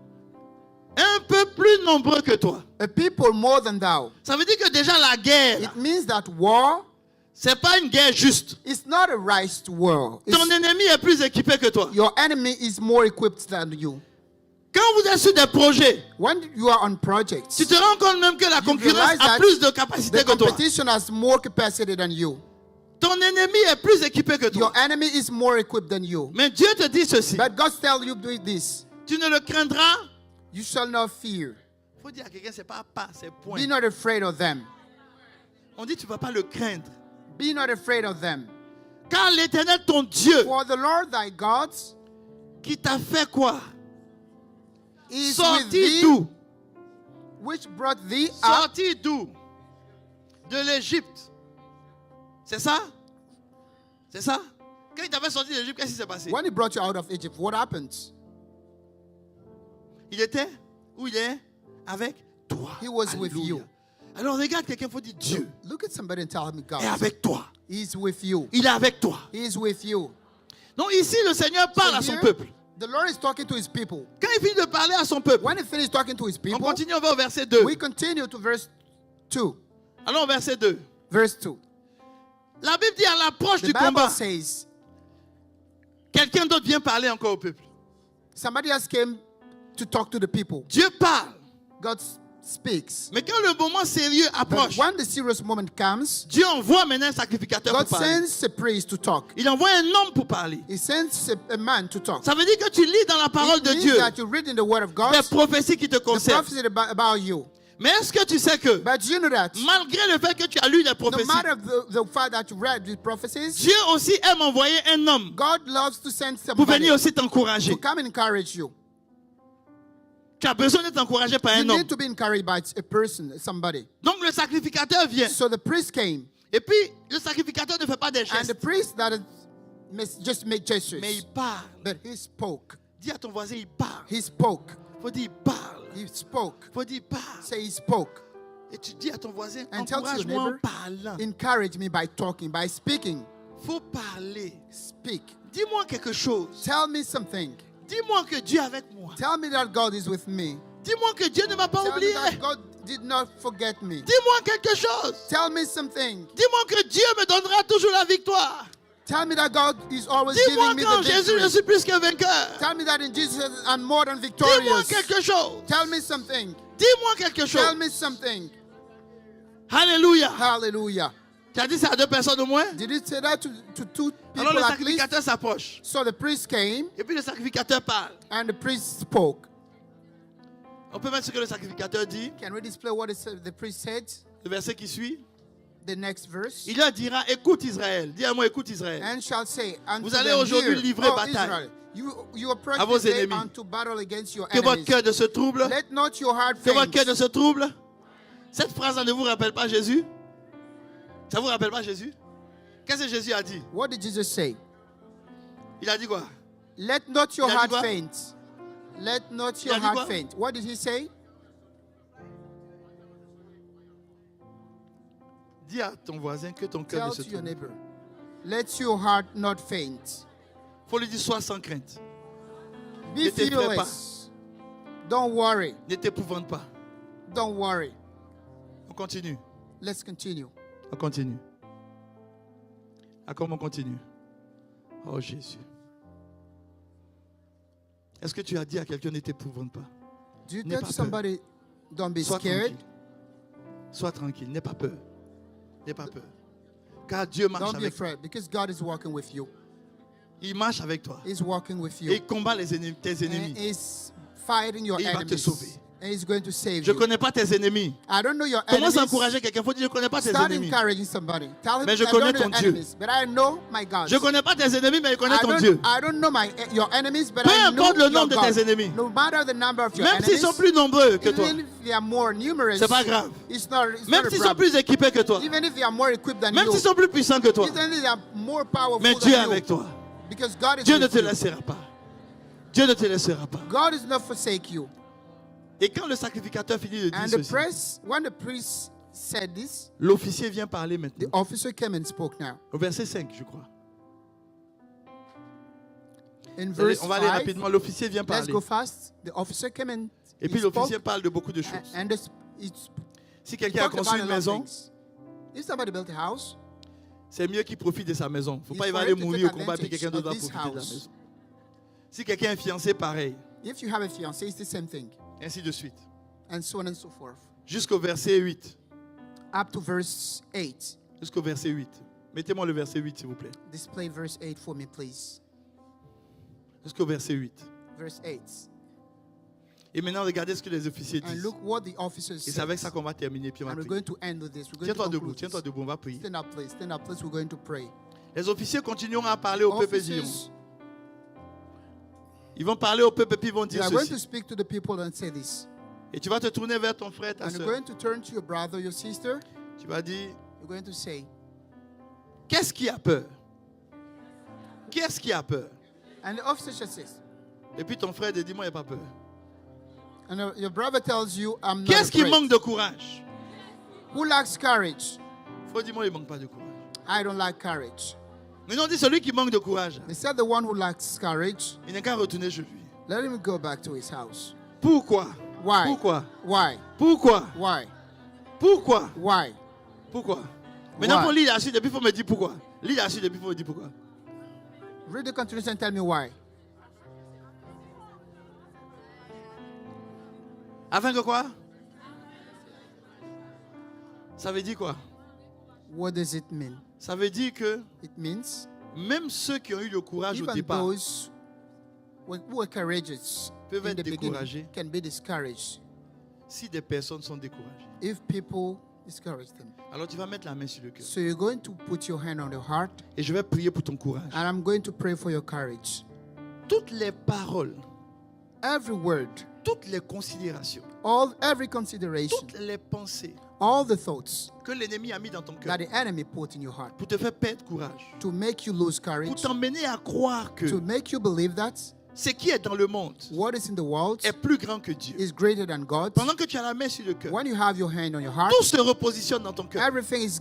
un peu plus nombreux que toi. a people more than thou. Ça veut dire que déjà la guerre, It means that war c'est pas une guerre juste. is not a right war. Ton ennemi est plus équipé que toi. Your enemy is more equipped than you. Quand vous êtes sur des projets, When you are on projects, tu te rends compte même que la you concurrence realize a that plus de capacité the que toi. competition has more capacity than you. Ton ennemi est plus équipé que Your toi. enemy is more equipped than you. Mais Dieu te dit ceci. But God tells you do this. Tu ne le craindras. You shall not fear. Il faut dire à quelqu'un, c'est pas c'est point. Be not afraid of them. On dit tu ne vas pas le craindre. Be not afraid of them. Car l'Éternel, ton Dieu, For the Lord thy God qui t'a fait quoi? is with Sorti thee, d'où? which brought thee up. Sorti d'où? De l'Égypte. C'est ça? C'est ça? Quand il t'avait sorti de l'Égypte, qu'est-ce qui s'est passé? When he brought you out of Egypt, what happened? Il était où il est? Avec toi. He was with Alléluia. you. Alors regarde quelqu'un, il faut dire Dieu Look at somebody and tell him est God avec toi. is with you. Il est avec toi. He is with you. Donc ici, le Seigneur parle So à son here, peuple. the Lord is talking to his people. Quand il finit de parler à son peuple, When he finished talking to his on people, continue, on va au verset 2. we continue to verse 2. Allons au verset 2. Verse 2. La Bible dit à l'approche The du Bible combat, says, quelqu'un d'autre vient parler encore au peuple. somebody else came to talk to the people. Dieu parle. God speaks. Mais quand le moment sérieux But approche, when the serious moment comes, Dieu envoie maintenant un sacrificateur God pour parler. sends a priest to talk. Il envoie un homme pour parler. He sends a man to talk. Ça veut dire que tu lis dans la parole It de means Dieu that you read in the word of God des prophéties qui te the concernent. prophecy about you. Mais est-ce que tu sais que But you know that malgré le fait que tu as lu des no prophéties, matter the fact that you read the prophecies, Dieu aussi aime envoyer un homme God loves to send pour somebody venir aussi t'encourager. to come and encourage you. Tu as besoin d'être encouragé par You un homme. need to be encouraged by a person, somebody. Donc le sacrificateur vient. So the priest came, Et puis le sacrificateur ne fait pas des and the gestes, priest that just made gestures, mais il parle. but he spoke. Dis à ton voisin, il parle. He spoke. Faut dire, il parle. He spoke. Faut dire, il parle. Say he spoke. Et tu dis à ton voisin, And tell to your encourage-moi en neighbor, parlant. encourage me by talking, by speaking. Faut parler. Speak. Dis-moi quelque chose. Tell me something. Dis-moi que Dieu est avec moi. Tell me that God is with me. Dis-moi que Dieu ne m'a pas Tell me oublié. that God did not forget me. Dis-moi quelque chose. Tell me something. Dis-moi que Dieu me donnera toujours la victoire. Tell me that God is always Dis-moi giving me qu'en the Jésus, je victory. suis plus que vainqueur. Tell me that in Jesus I'm more than Dis-moi victorious. quelque chose. Tell me something. Dis-moi quelque chose. Tell me something. Alléluia. Hallelujah. Tu as dit ça à deux personnes au moins? Did he say that to two Alors people le at least? sacrificateur s'approche. So the priest came Et puis le sacrificateur parle. and the priest spoke. On peut mettre ce que le sacrificateur dit. Can we display what the priest said? Le verset qui suit. The next verse. Il leur dira, écoute Israël. Dis à moi, écoute Israël. And shall say unto Vous allez them, aujourd'hui Hear, livrer O bataille Israel, you approach à vos this day ennemis. unto battle against your Que votre enemies. cœur ne se trouble. Let not your heart Que votre cœur faint. ne se trouble. Cette phrase ne vous rappelle pas Jésus? Ça vous rappelle pas Jésus? Qu'est-ce que Jésus a dit? What did Jesus say? Il a dit quoi? Let not your Il a dit heart quoi? faint. Let not Il a your dit heart quoi? faint. What did he say? Dis à ton voisin que ton cœur Tell ne se to your trouble. neighbor. Let your heart not faint. Faut lui dire, sois sans crainte. Be Ne t'effraie pas. fearless. Don't worry. Ne t'épouvante pas. Don't worry. On continue. Let's continue. On continue. À comment on continue? Oh Jésus. Est-ce que tu as dit à quelqu'un ne t'épouvante pas? Do you N'aie tell pas peur. somebody, don't be Sois scared? tranquille. Sois tranquille. N'aie pas peur. N'aie pas peur. Car Dieu marche Don't be avec toi. afraid because God is walking with you. Il marche avec toi. He's walking with Et you. il combat tes And ennemis. He's fighting your Et il va te enemies. sauver. And He's going to save Je ne you. connais pas tes ennemis. I don't know your Commence à enemies. encourager quelqu'un. Il faut dire, je ne connais pas tes Start ennemis. encouraging somebody. Tell him, Mais je I connais don't know ton your Dieu. enemies, but I know my God. Je ne connais pas tes ennemis, mais je connais ton Dieu. I don't know your enemies, but Peu I know importe le your nombre de God. tes ennemis. No matter the number of your Même s'ils enemies, sont plus nombreux que toi. even if they are more numerous, C'est pas grave. it's not Même a s'ils sont problem. plus équipés que toi. Even if they are more equipped than Même you, s'ils sont plus puissants que toi. even if they are more powerful Mais than Dieu est you, avec toi. because God is Dieu ne with te you. laissera pas. Dieu ne te laissera pas. God does not forsake you. Et quand le sacrificateur finit de dire And ceci, when the priest said this, l'officier vient parler the maintenant. officer came and spoke now. Au verset 5, je crois. In verse On va aller 5, rapidement. L'officier vient let's parler. go fast. The officer came and Et he puis spoke, l'officier parle de beaucoup de choses. and he Si quelqu'un a talked about construit a une lot of maison, things. If somebody built a house, c'est mieux qu'il profite de sa maison. Il ne faut It's pas il va for aller him to mourir au take combat puis advantage quelqu'un d'autre va of this profiter de la house. maison. Si quelqu'un est fiancé, pareil. if you have a fiancé, it's the same thing, Ainsi de suite. and so on and so forth. Jusqu'au verset 8. Up to verse 8. Jusqu'au verset 8. Mettez-moi le verset 8, s'il vous plaît. Display verse 8 for me, please. Jusqu'au verset 8. Verse 8. Et maintenant, regardez ce que les officiers And disent. look what the officers Et said. c'est avec ça qu'on va terminer, puis on va And we're prier. going to end with this. We're going Tiens-toi to debout, conclude tiens-toi this. debout, on va prier. Stand up, please. Stand up, please. We're going to pray. Les officiers continueront à parler au peuple et diront. Officers, Ils vont parler au peuple et puis ils vont they dire are going to ceci. speak to the people and say this. Et tu vas te tourner vers ton frère, ta And you're soeur. going to turn to your brother, your sister. Tu vas dire, You're going to say, qu'est-ce qui a peur? Qu'est-ce qui a peur? and the officer shall say, Et puis ton frère te dit, moi, il n'y a pas peur. and your brother tells you, I'm not Qu'est-ce qui afraid. manque de courage? Who lacks courage? Faut dire, moi, il ne manque pas de courage. I don't like courage. Mais non, on dit celui qui manque de courage, They said the one who lacks courage, il n'a qu'à retourner chez lui. let him go back to his house. Pourquoi? Why? Pourquoi? Why? Pourquoi? Why? Pourquoi? Why? Pourquoi? Maintenant, Why? pour lire la suite, depuis, il faut me dire pourquoi. Lis la suite, depuis, il faut me dire pourquoi. Read the continuation and tell me why. Afin que quoi? Ça veut dire quoi? What does it mean? Ça veut dire que It means même ceux qui ont eu le courage au even départ those who were courageous peuvent in être the beginning découragés can be discouraged si des personnes sont découragées. if people discourage them. Alors tu vas mettre la main sur le cœur. So you're going to put your hand on your heart, Et je vais prier pour ton courage. and I'm going to pray for your courage. Toutes les paroles, Every word, toutes les considérations, every consideration, toutes les pensées all the thoughts que l'ennemi a mis dans ton cœur that the enemy put in your heart pour te faire perdre courage, to make you lose pour courage, t'emmener à croire que to make you believe that ce qui est dans le monde what is in the world est plus grand que Dieu. is greater than God. Pendant que tu as la main sur le cœur, When you have your hand on your heart, tout se repositionne dans ton cœur. everything is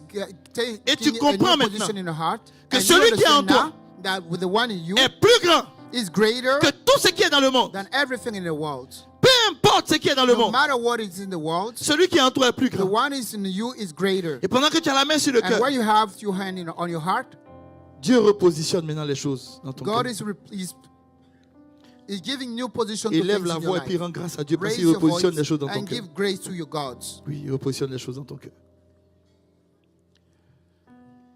taking Et tu a comprends new maintenant position in your heart. que And celui you qui est en understand toi now that with the one in you est plus grand is greater que tout ce qui est dans le monde. than everything in the world. Peu importe ce qui est dans le No monde, matter what is in the world, celui qui est en toi est plus the grand. one is in you is greater. Et pendant que tu as la main sur le And cœur, when you have your hand on your heart, Dieu repositionne maintenant les choses dans ton God cœur. is giving new position to Élève things la in your voix et puis life. rends grâce à Dieu parce Raise qu'il your repositionne voice les choses dans ton and cœur. give grace to your gods. Oui, il repositionne les choses dans ton cœur.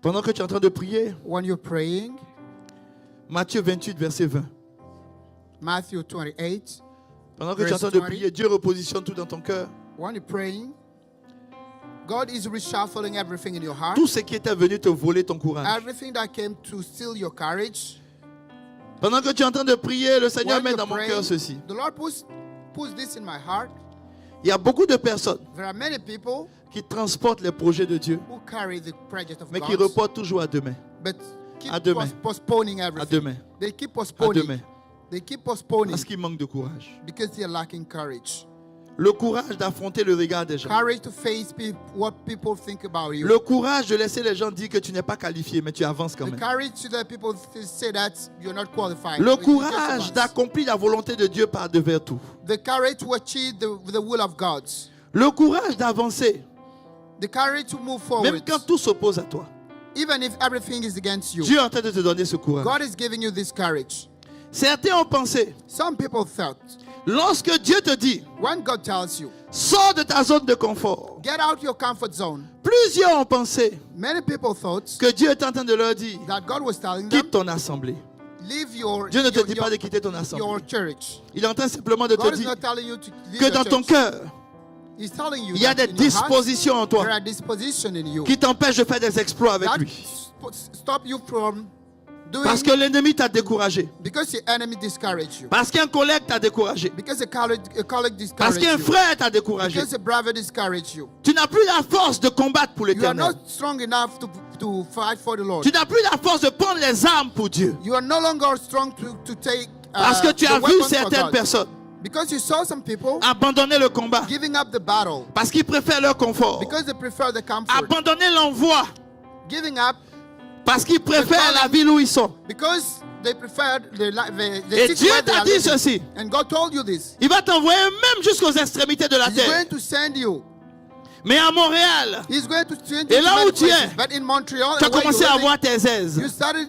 Pendant que tu es en train de prier, When you're praying, Matthieu 28, verset 20. Matthew 28, Pendant que tu es en train de Verse 20. prier, Dieu repositionne tout dans ton cœur. when you're praying, God is reshuffling everything in your heart. Tout ce qui était venu te voler ton courage. Everything that came to steal your courage. Pendant que tu es en train de prier, le Seigneur When met you're dans mon praying, cœur ceci. the Lord puts this in my heart. Il y a beaucoup de personnes There are many people qui transportent les projets de Dieu, who carry the project of mais qui God, reportent toujours à demain. but keep À demain. postponing À everything. demain. They keep À postponing. demain. They keep postponing Parce qu'ils manquent de courage. because they are lacking courage. Le courage d'affronter le regard des gens. Courage to face what people think about you. Le courage de laisser les gens dire que tu n'es pas qualifié, mais tu avances quand The même. courage to let people say that you're not qualified. Le but you just courage advance. d'accomplir la volonté de Dieu par devers tout. The courage to achieve the will of God. Le courage d'avancer, The courage to move même forward. quand tout s'oppose à toi. Even if everything is against you. Dieu est en train de te donner ce courage. God is giving you this courage. Certains ont pensé, Some people thought, lorsque Dieu te dit, when God tells you, sors de ta zone de confort, get out your comfort zone, plusieurs ont pensé many people thought que Dieu est en train de leur dire, that God was telling them, quitte ton assemblée. leave your, Dieu ne te your, dit pas de quitter ton assemblée. your church. Il est en train simplement de te God is dire not telling you to leave que your dans ton church. cœur, He's telling you il y a that des in your heart, dispositions en toi there are dispositions in you qui t'empêchent de faire des exploits avec that lui. stop you from doing, Parce que l'ennemi t'a découragé. because the enemy discouraged you, Parce qu'un collègue t'a découragé. because a colleague Parce discouraged qu'un you, frère t'a découragé. because a brother discouraged you. Tu n'as plus la force de combattre pour You are l'éternel. not strong enough to fight for the Lord. Tu n'as plus la force de prendre les armes pour Dieu. You are no longer strong to take Parce que tu the as vu weapons for certaines God. personnes Because you saw some people abandonner le combat giving up the battle parce qu'ils préfèrent leur confort. because they prefer the comfort. Abandonner l'envoi Giving up parce qu'ils préfèrent la ville où ils sont. because they prefer the Et city Dieu where they t'a are dit living. ceci. And God told you this. Il va t'envoyer même jusqu'aux extrémités de la He's terre. going to send you. Mais à Montréal, He's going to send Et you là to où many tu es, places. But in Montreal, tu as and where commencé you're à living, avoir tes aises, you started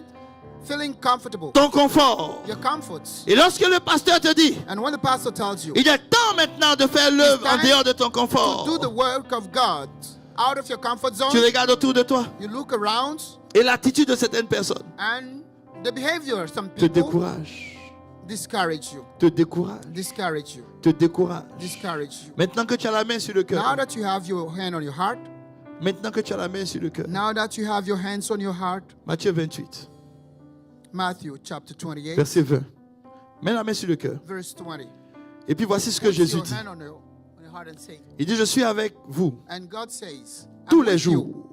feeling comfortable. ton confort. Your comforts. Et lorsque le pasteur te dit, And when the pastor tells you il est temps maintenant de faire l'œuvre en dehors de ton to confort, do the work of God out of your comfort zone, tu regardes autour de toi you look around et l'attitude de certaines personnes and the behavior of some te people décourage, discourage you, te décourage, discourage you, te décourage. discourage you. Maintenant que tu as la main sur le Now cœur, that you have your hand on your heart, maintenant que tu as la main sur le cœur, now that you have your hands on your heart, Matthieu 28, Matthew chapter 28, verset 20. Mets la main sur le cœur. verse 20. Et puis voici ce que Put Jésus your dit. hand on your heart and say, Il dit, je suis avec vous and God says, tous I'm les with jours you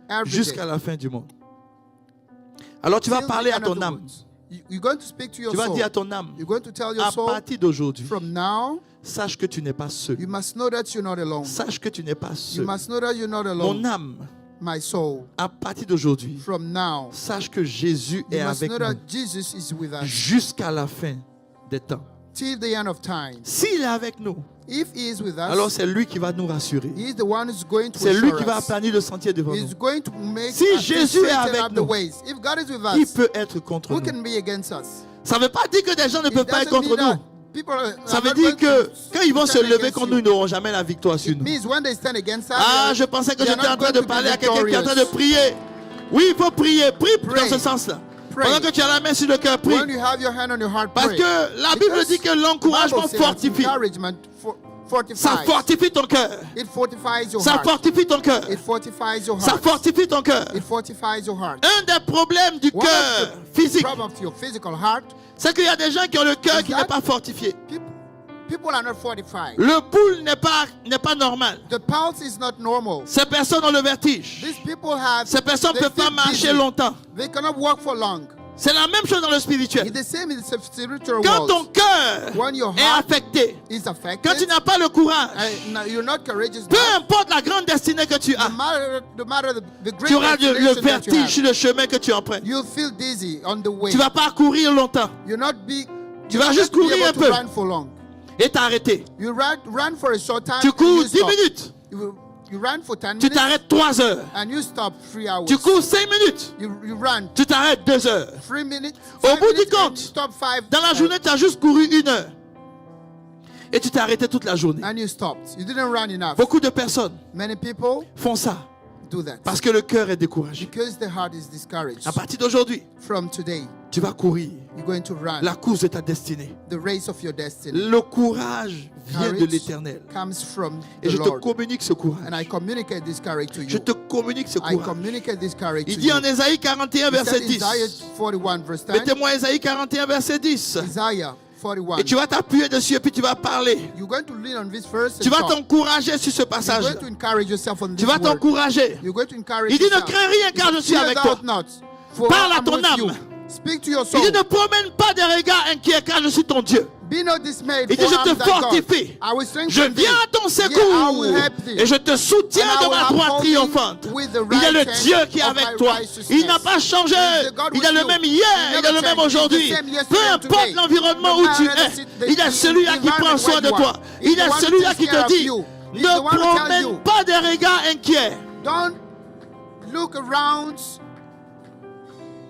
every jusqu'à day, la fin du monde. Alors tu vas till the parler à end of ton the âme. world. You're going to speak to your Tu vas soul. dire à ton âme, You're going to tell your à soul, partir d'aujourd'hui, from now, sache que tu n'es pas seul. you must know that you're not alone. Sache que tu n'es pas You seul. must know that you're not Mon alone. âme, My soul, à partir d'aujourd'hui, from now, sache que Jésus you est must avec know nous that Jesus is with us jusqu'à la fin des temps. till the end of time. S'il est avec nous, If he is with alors us, c'est lui qui va nous rassurer. he is the one who's going to C'est lui assure qui va us. aplanir le sentier devant He's nous. going to make Si us Jésus est straighten avec up the nous, ways. If God is with Qui us, peut être contre who nous? can be against us? Ça ne veut pas dire que des gens ne It peuvent pas être doesn't contre mean nous. that people are Ça veut not dire going que to quand ils vont se stand lever against contre you. nous, ils n'auront jamais la victoire sur It nous. means when they stand against us, Ah, je pensais que they are j'étais en not train going de to be parler à quelqu'un qui est en train de victorious. prier. Oui, il faut prier. Prie Pray. dans ce sens-là. Pray. Pendant que tu as la main sur le cœur, prie. When you have your hand on your heart, Parce pray. que la Bible Because dit que l'encouragement Bible says that fortifie. encouragement Ça fortifies. fortifie ton cœur. It fortifies your Ça heart. fortifie ton cœur. It fortifies your Ça heart. fortifie ton cœur. It fortifies your heart. Un des problèmes du One cœur of the physique, problem of your physical heart, c'est qu'il y a des gens qui ont le cœur Is qui that- n'est pas fortifié. people are not fortified. Le pouls n'est pas normal. The pulse is not normal. Ces personnes ont le vertige. These people have. Ces personnes ne they peuvent pas feel marcher dizzy. longtemps. They cannot walk for long. C'est la même chose dans le spirituel. It's the same in the spiritual Quand ton world. cœur When your est heart affecté, is quand affected, tu n'as pas le courage, no, you're not courageous. peu enough. importe la grande destinée que tu as, No matter the great tu auras le destination that you vertige have, sur le chemin que tu empruntes. you'll feel dizzy on the way. Tu ne vas pas courir longtemps. You'll not be. Tu vas you'll juste not be courir un able peu to run for long. et t'arrêter. You run for a short time. Tu and cours you 10 stop. minutes, You run for 10 tu minutes t'arrêtes 3 heures. and you stop 3 hours. Tu cours 5 minutes, You run tu t'arrêtes 2 heures. 3 minutes. Au 5 bout du minutes and compte, you stop 5. Dans la journée, tu as juste couru 1 heure. Et tu t'es arrêté toute la journée. And you stopped. You didn't run enough. Beaucoup de personnes Many people font ça do that parce que le cœur est découragé. because the heart is discouraged. À partir d'aujourd'hui, From today, tu vas courir you're going to run la course de ta destinée. the race of your destiny. Le courage vient de Courage l'Éternel. comes from Et the je te Lord. communique ce And I courage. communicate this courage to Je you. te communique ce I courage. communicate this courage Il to dit you. en Ésaïe 41, He said verset in 10. Isaiah 41 verse 10. Mettez-moi Ésaïe 41, verset 10. Isaiah 41. Et tu vas t'appuyer dessus et puis tu vas parler. You're going to lean on this verse Tu and vas talk. t'encourager sur ce You're passage. going to encourage yourself on Tu this vas word. t'encourager. You're going to encourage Il dit ne yourself. crains rien car je suis Fear avec toi. thou not, for Parle à I'm ton with âme. you. Speak to your Il soul. dit ne promène pas des regards inquiets car je suis ton Dieu. Be not dismayed, Il dit for je I'm te thy God. fortifie. I will Je strengthen thee. viens à ton Yea, I secours will help thee. et je te soutiens And I de will ma droite uphold thee triomphante. with the Il est le right hand Dieu qui est of avec my toi. righteousness. Il n'a pas changé. He is the God Il est with le you. même He hier, il never est le même changed. He's the aujourd'hui. same yesterday Peu and importe today. l'environnement No où tu matter es, il est the celui-là qui prend environment soin where de you toi. are. Il He's the est one who celui-là takes qui care te of dit you. He's the one ne who tells you. promène pas des regards inquiets. Don't look around.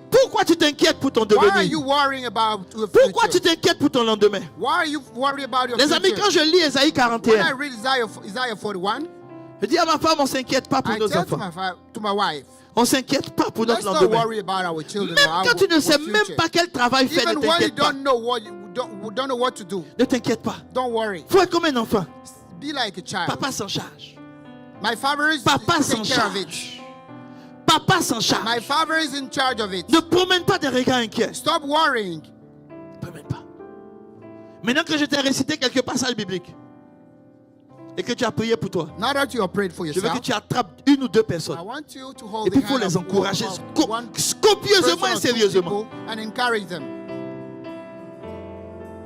Pourquoi tu t'inquiètes pour ton Why are you devenir? worrying about the Pourquoi tu future? t'inquiètes pour ton lendemain? Why are you worried about your Les amis, future? quand je lis Ésaïe When I 41, read Isaiah 41, je dis à ma femme, on ne s'inquiète pas pour I nos tell to enfants. my wife, On ne s'inquiète pas pour let's notre not lendemain. worry about our children Même or our quand tu ne sais future. même pas quel travail faire, ne Even when you t'inquiète pas. don't know what you don't know what to do, Ne t'inquiète pas. don't worry. Faut être comme un enfant. Be like a child. Papa s'en charge. My father is Papa s'en taking care of it. charge. Papa s'en My charge. father is in charge of it. Ne promène pas des regards inquiets. Stop worrying. Ne promène pas. Maintenant que je t'ai récité quelques passages bibliques et que tu as prié pour toi, Now that you are prayed for je veux que yourself, tu attrapes une ou deux I personnes. want you to hold Et puis the il faut hand les of encourager one copieusement et person or two sérieusement. people and encourage them.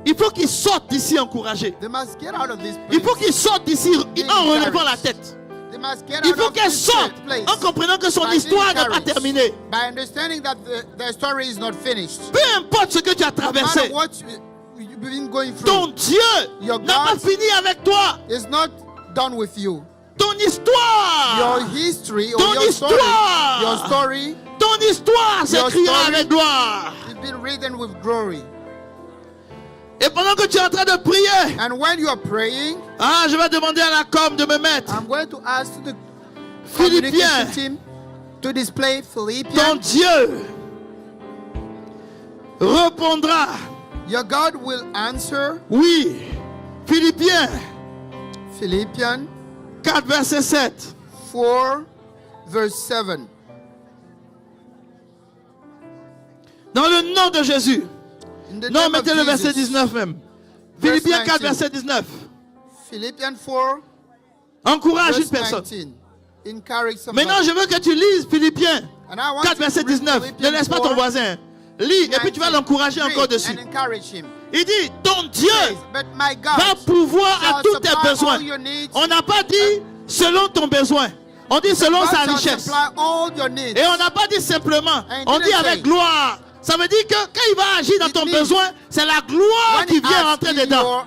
Il faut qu'ils sortent d'ici encouragés. They must get out of this Il place. faut qu'ils sortent d'ici en relevant la tête. They must get Il out faut of qu'elle this sorte place en comprenant que son by being histoire n'est pas encouraged, terminée. by understanding that their story is not finished. Peu importe ce que tu as No matter traversé, what you've been going ton through, Dieu Your n'a pas God fini avec toi. is not done with you. Ton histoire, Your history or Ton your histoire. story ton histoire s'écrira story. avec gloire. has been written with glory. Et pendant que tu es en train de prier, And when you are praying, je vais demander à la com de me mettre I'm going to ask the communication Philippiens. team to display Ton Philippians. Dieu répondra. Your God will answer. Oui. Philippiens Philippians 4, verset 7. 4, verse 7. Dans le nom de Jésus. In the Non, name of mettez le verset Jesus. 19 même. Philippiens 4, 19. verset 19. Philippians 4, Encourage une verse personne. 19. Encourage somebody. Maintenant, je veux que tu lises Philippiens And I want 4, you to verset read 19. Ne Philippians laisse pas ton 4, voisin. Lis et puis tu vas 19. l'encourager Read encore dessus. and encourage him. Il dit, ton Dieu Says, but my God va pourvoir à shall tous tes supply besoins. all your needs. On n'a pas dit selon ton besoin. On dit selon God sa shall richesse. supply all your needs. Et on n'a pas dit simplement. And On dit didn't avec say. gloire. Ça veut dire que quand il va agir dans It ton means besoin, c'est la gloire When qui he vient asks rentrer you dedans. your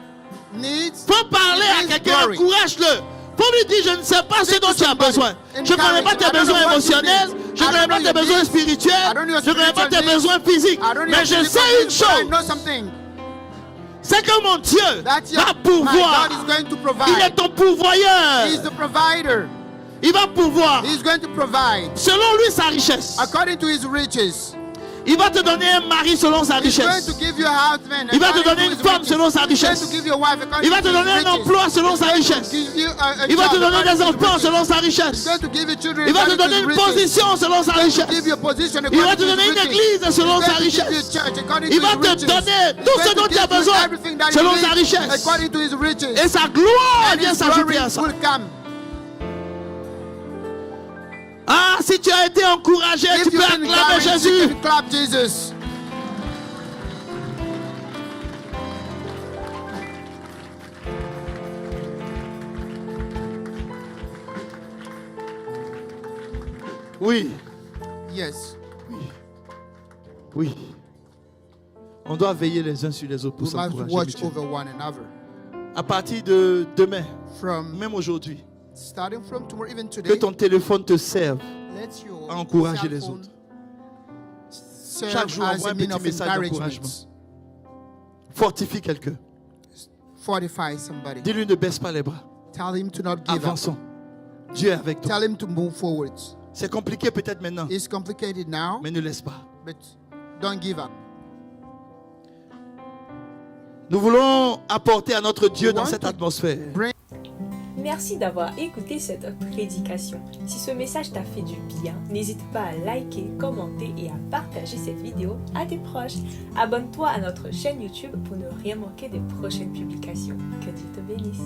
needs, Faut parler it à means quelqu'un, glory. encourage-le. Faut lui dire, je ne sais pas ce Speak dont to tu as somebody. besoin. Je ne connais pas tes Encourage. I don't besoins know what you émotionnels, need. je ne I connais don't pas know tes your besoins needs. spirituels, I don't know your je ne connais pas tes spiritual besoins physiques. I don't know Mais your je physical sais une needs, but I chose, know something. c'est que mon Dieu That va my pourvoir. God is going to Il est provide. ton pourvoyeur. He is the provider. Il va pourvoir He is going to provide selon lui sa richesse. according to his riches. Il va te donner un mari selon sa He's going richesse. to give you a husband. Il va te according donner to une his femme riches. selon sa He's going richesse. to give you a wife according Il va to te his donner un riches. emploi selon He's sa going to richesse. give you a Il va job te donner according des to his enfants riches. selon sa He's richesse. going to give you children Il va te according to donner his une riches. position selon sa He's going to richesse. give you a position Il va according te to his donner une riches. église selon He's sa going to give you a richesse. church according Il to va his te riches. donner He's tout going ce to dont tu as give you besoin everything that selon you sa need richesse. according to his riches. Et sa gloire And vient his s'ajouter glory à ça. will come. Ah, si tu as été encouragé, If tu peux you've been acclamer encouraged, you Jésus. can clap Jesus. Oui, Yes. oui. On doit veiller les uns sur les autres pour We must s'encourager. watch mutuellement. over one another. À partir de demain, From même aujourd'hui, starting from tomorrow, even que today, ton téléphone te serve let your à encourager cell les phone autres. serve Chaque jour, as envoie a un mean petit of message d'encouragement. encouragement. Fortifie quelqu'un. Fortify somebody. Dis-lui ne baisse pas les bras. Tell him to not give up. Avançons. Dieu est avec toi. Tell him to move forward. C'est compliqué peut-être maintenant, It's complicated now, mais ne laisse pas. but don't give up. Nous voulons apporter à notre Dieu We dans want cette to atmosphère. Merci d'avoir écouté cette prédication. Si ce message t'a fait du bien, n'hésite pas à liker, commenter et à partager cette vidéo à tes proches. Abonne-toi à notre chaîne YouTube pour ne rien manquer des prochaines publications. Que Dieu te bénisse.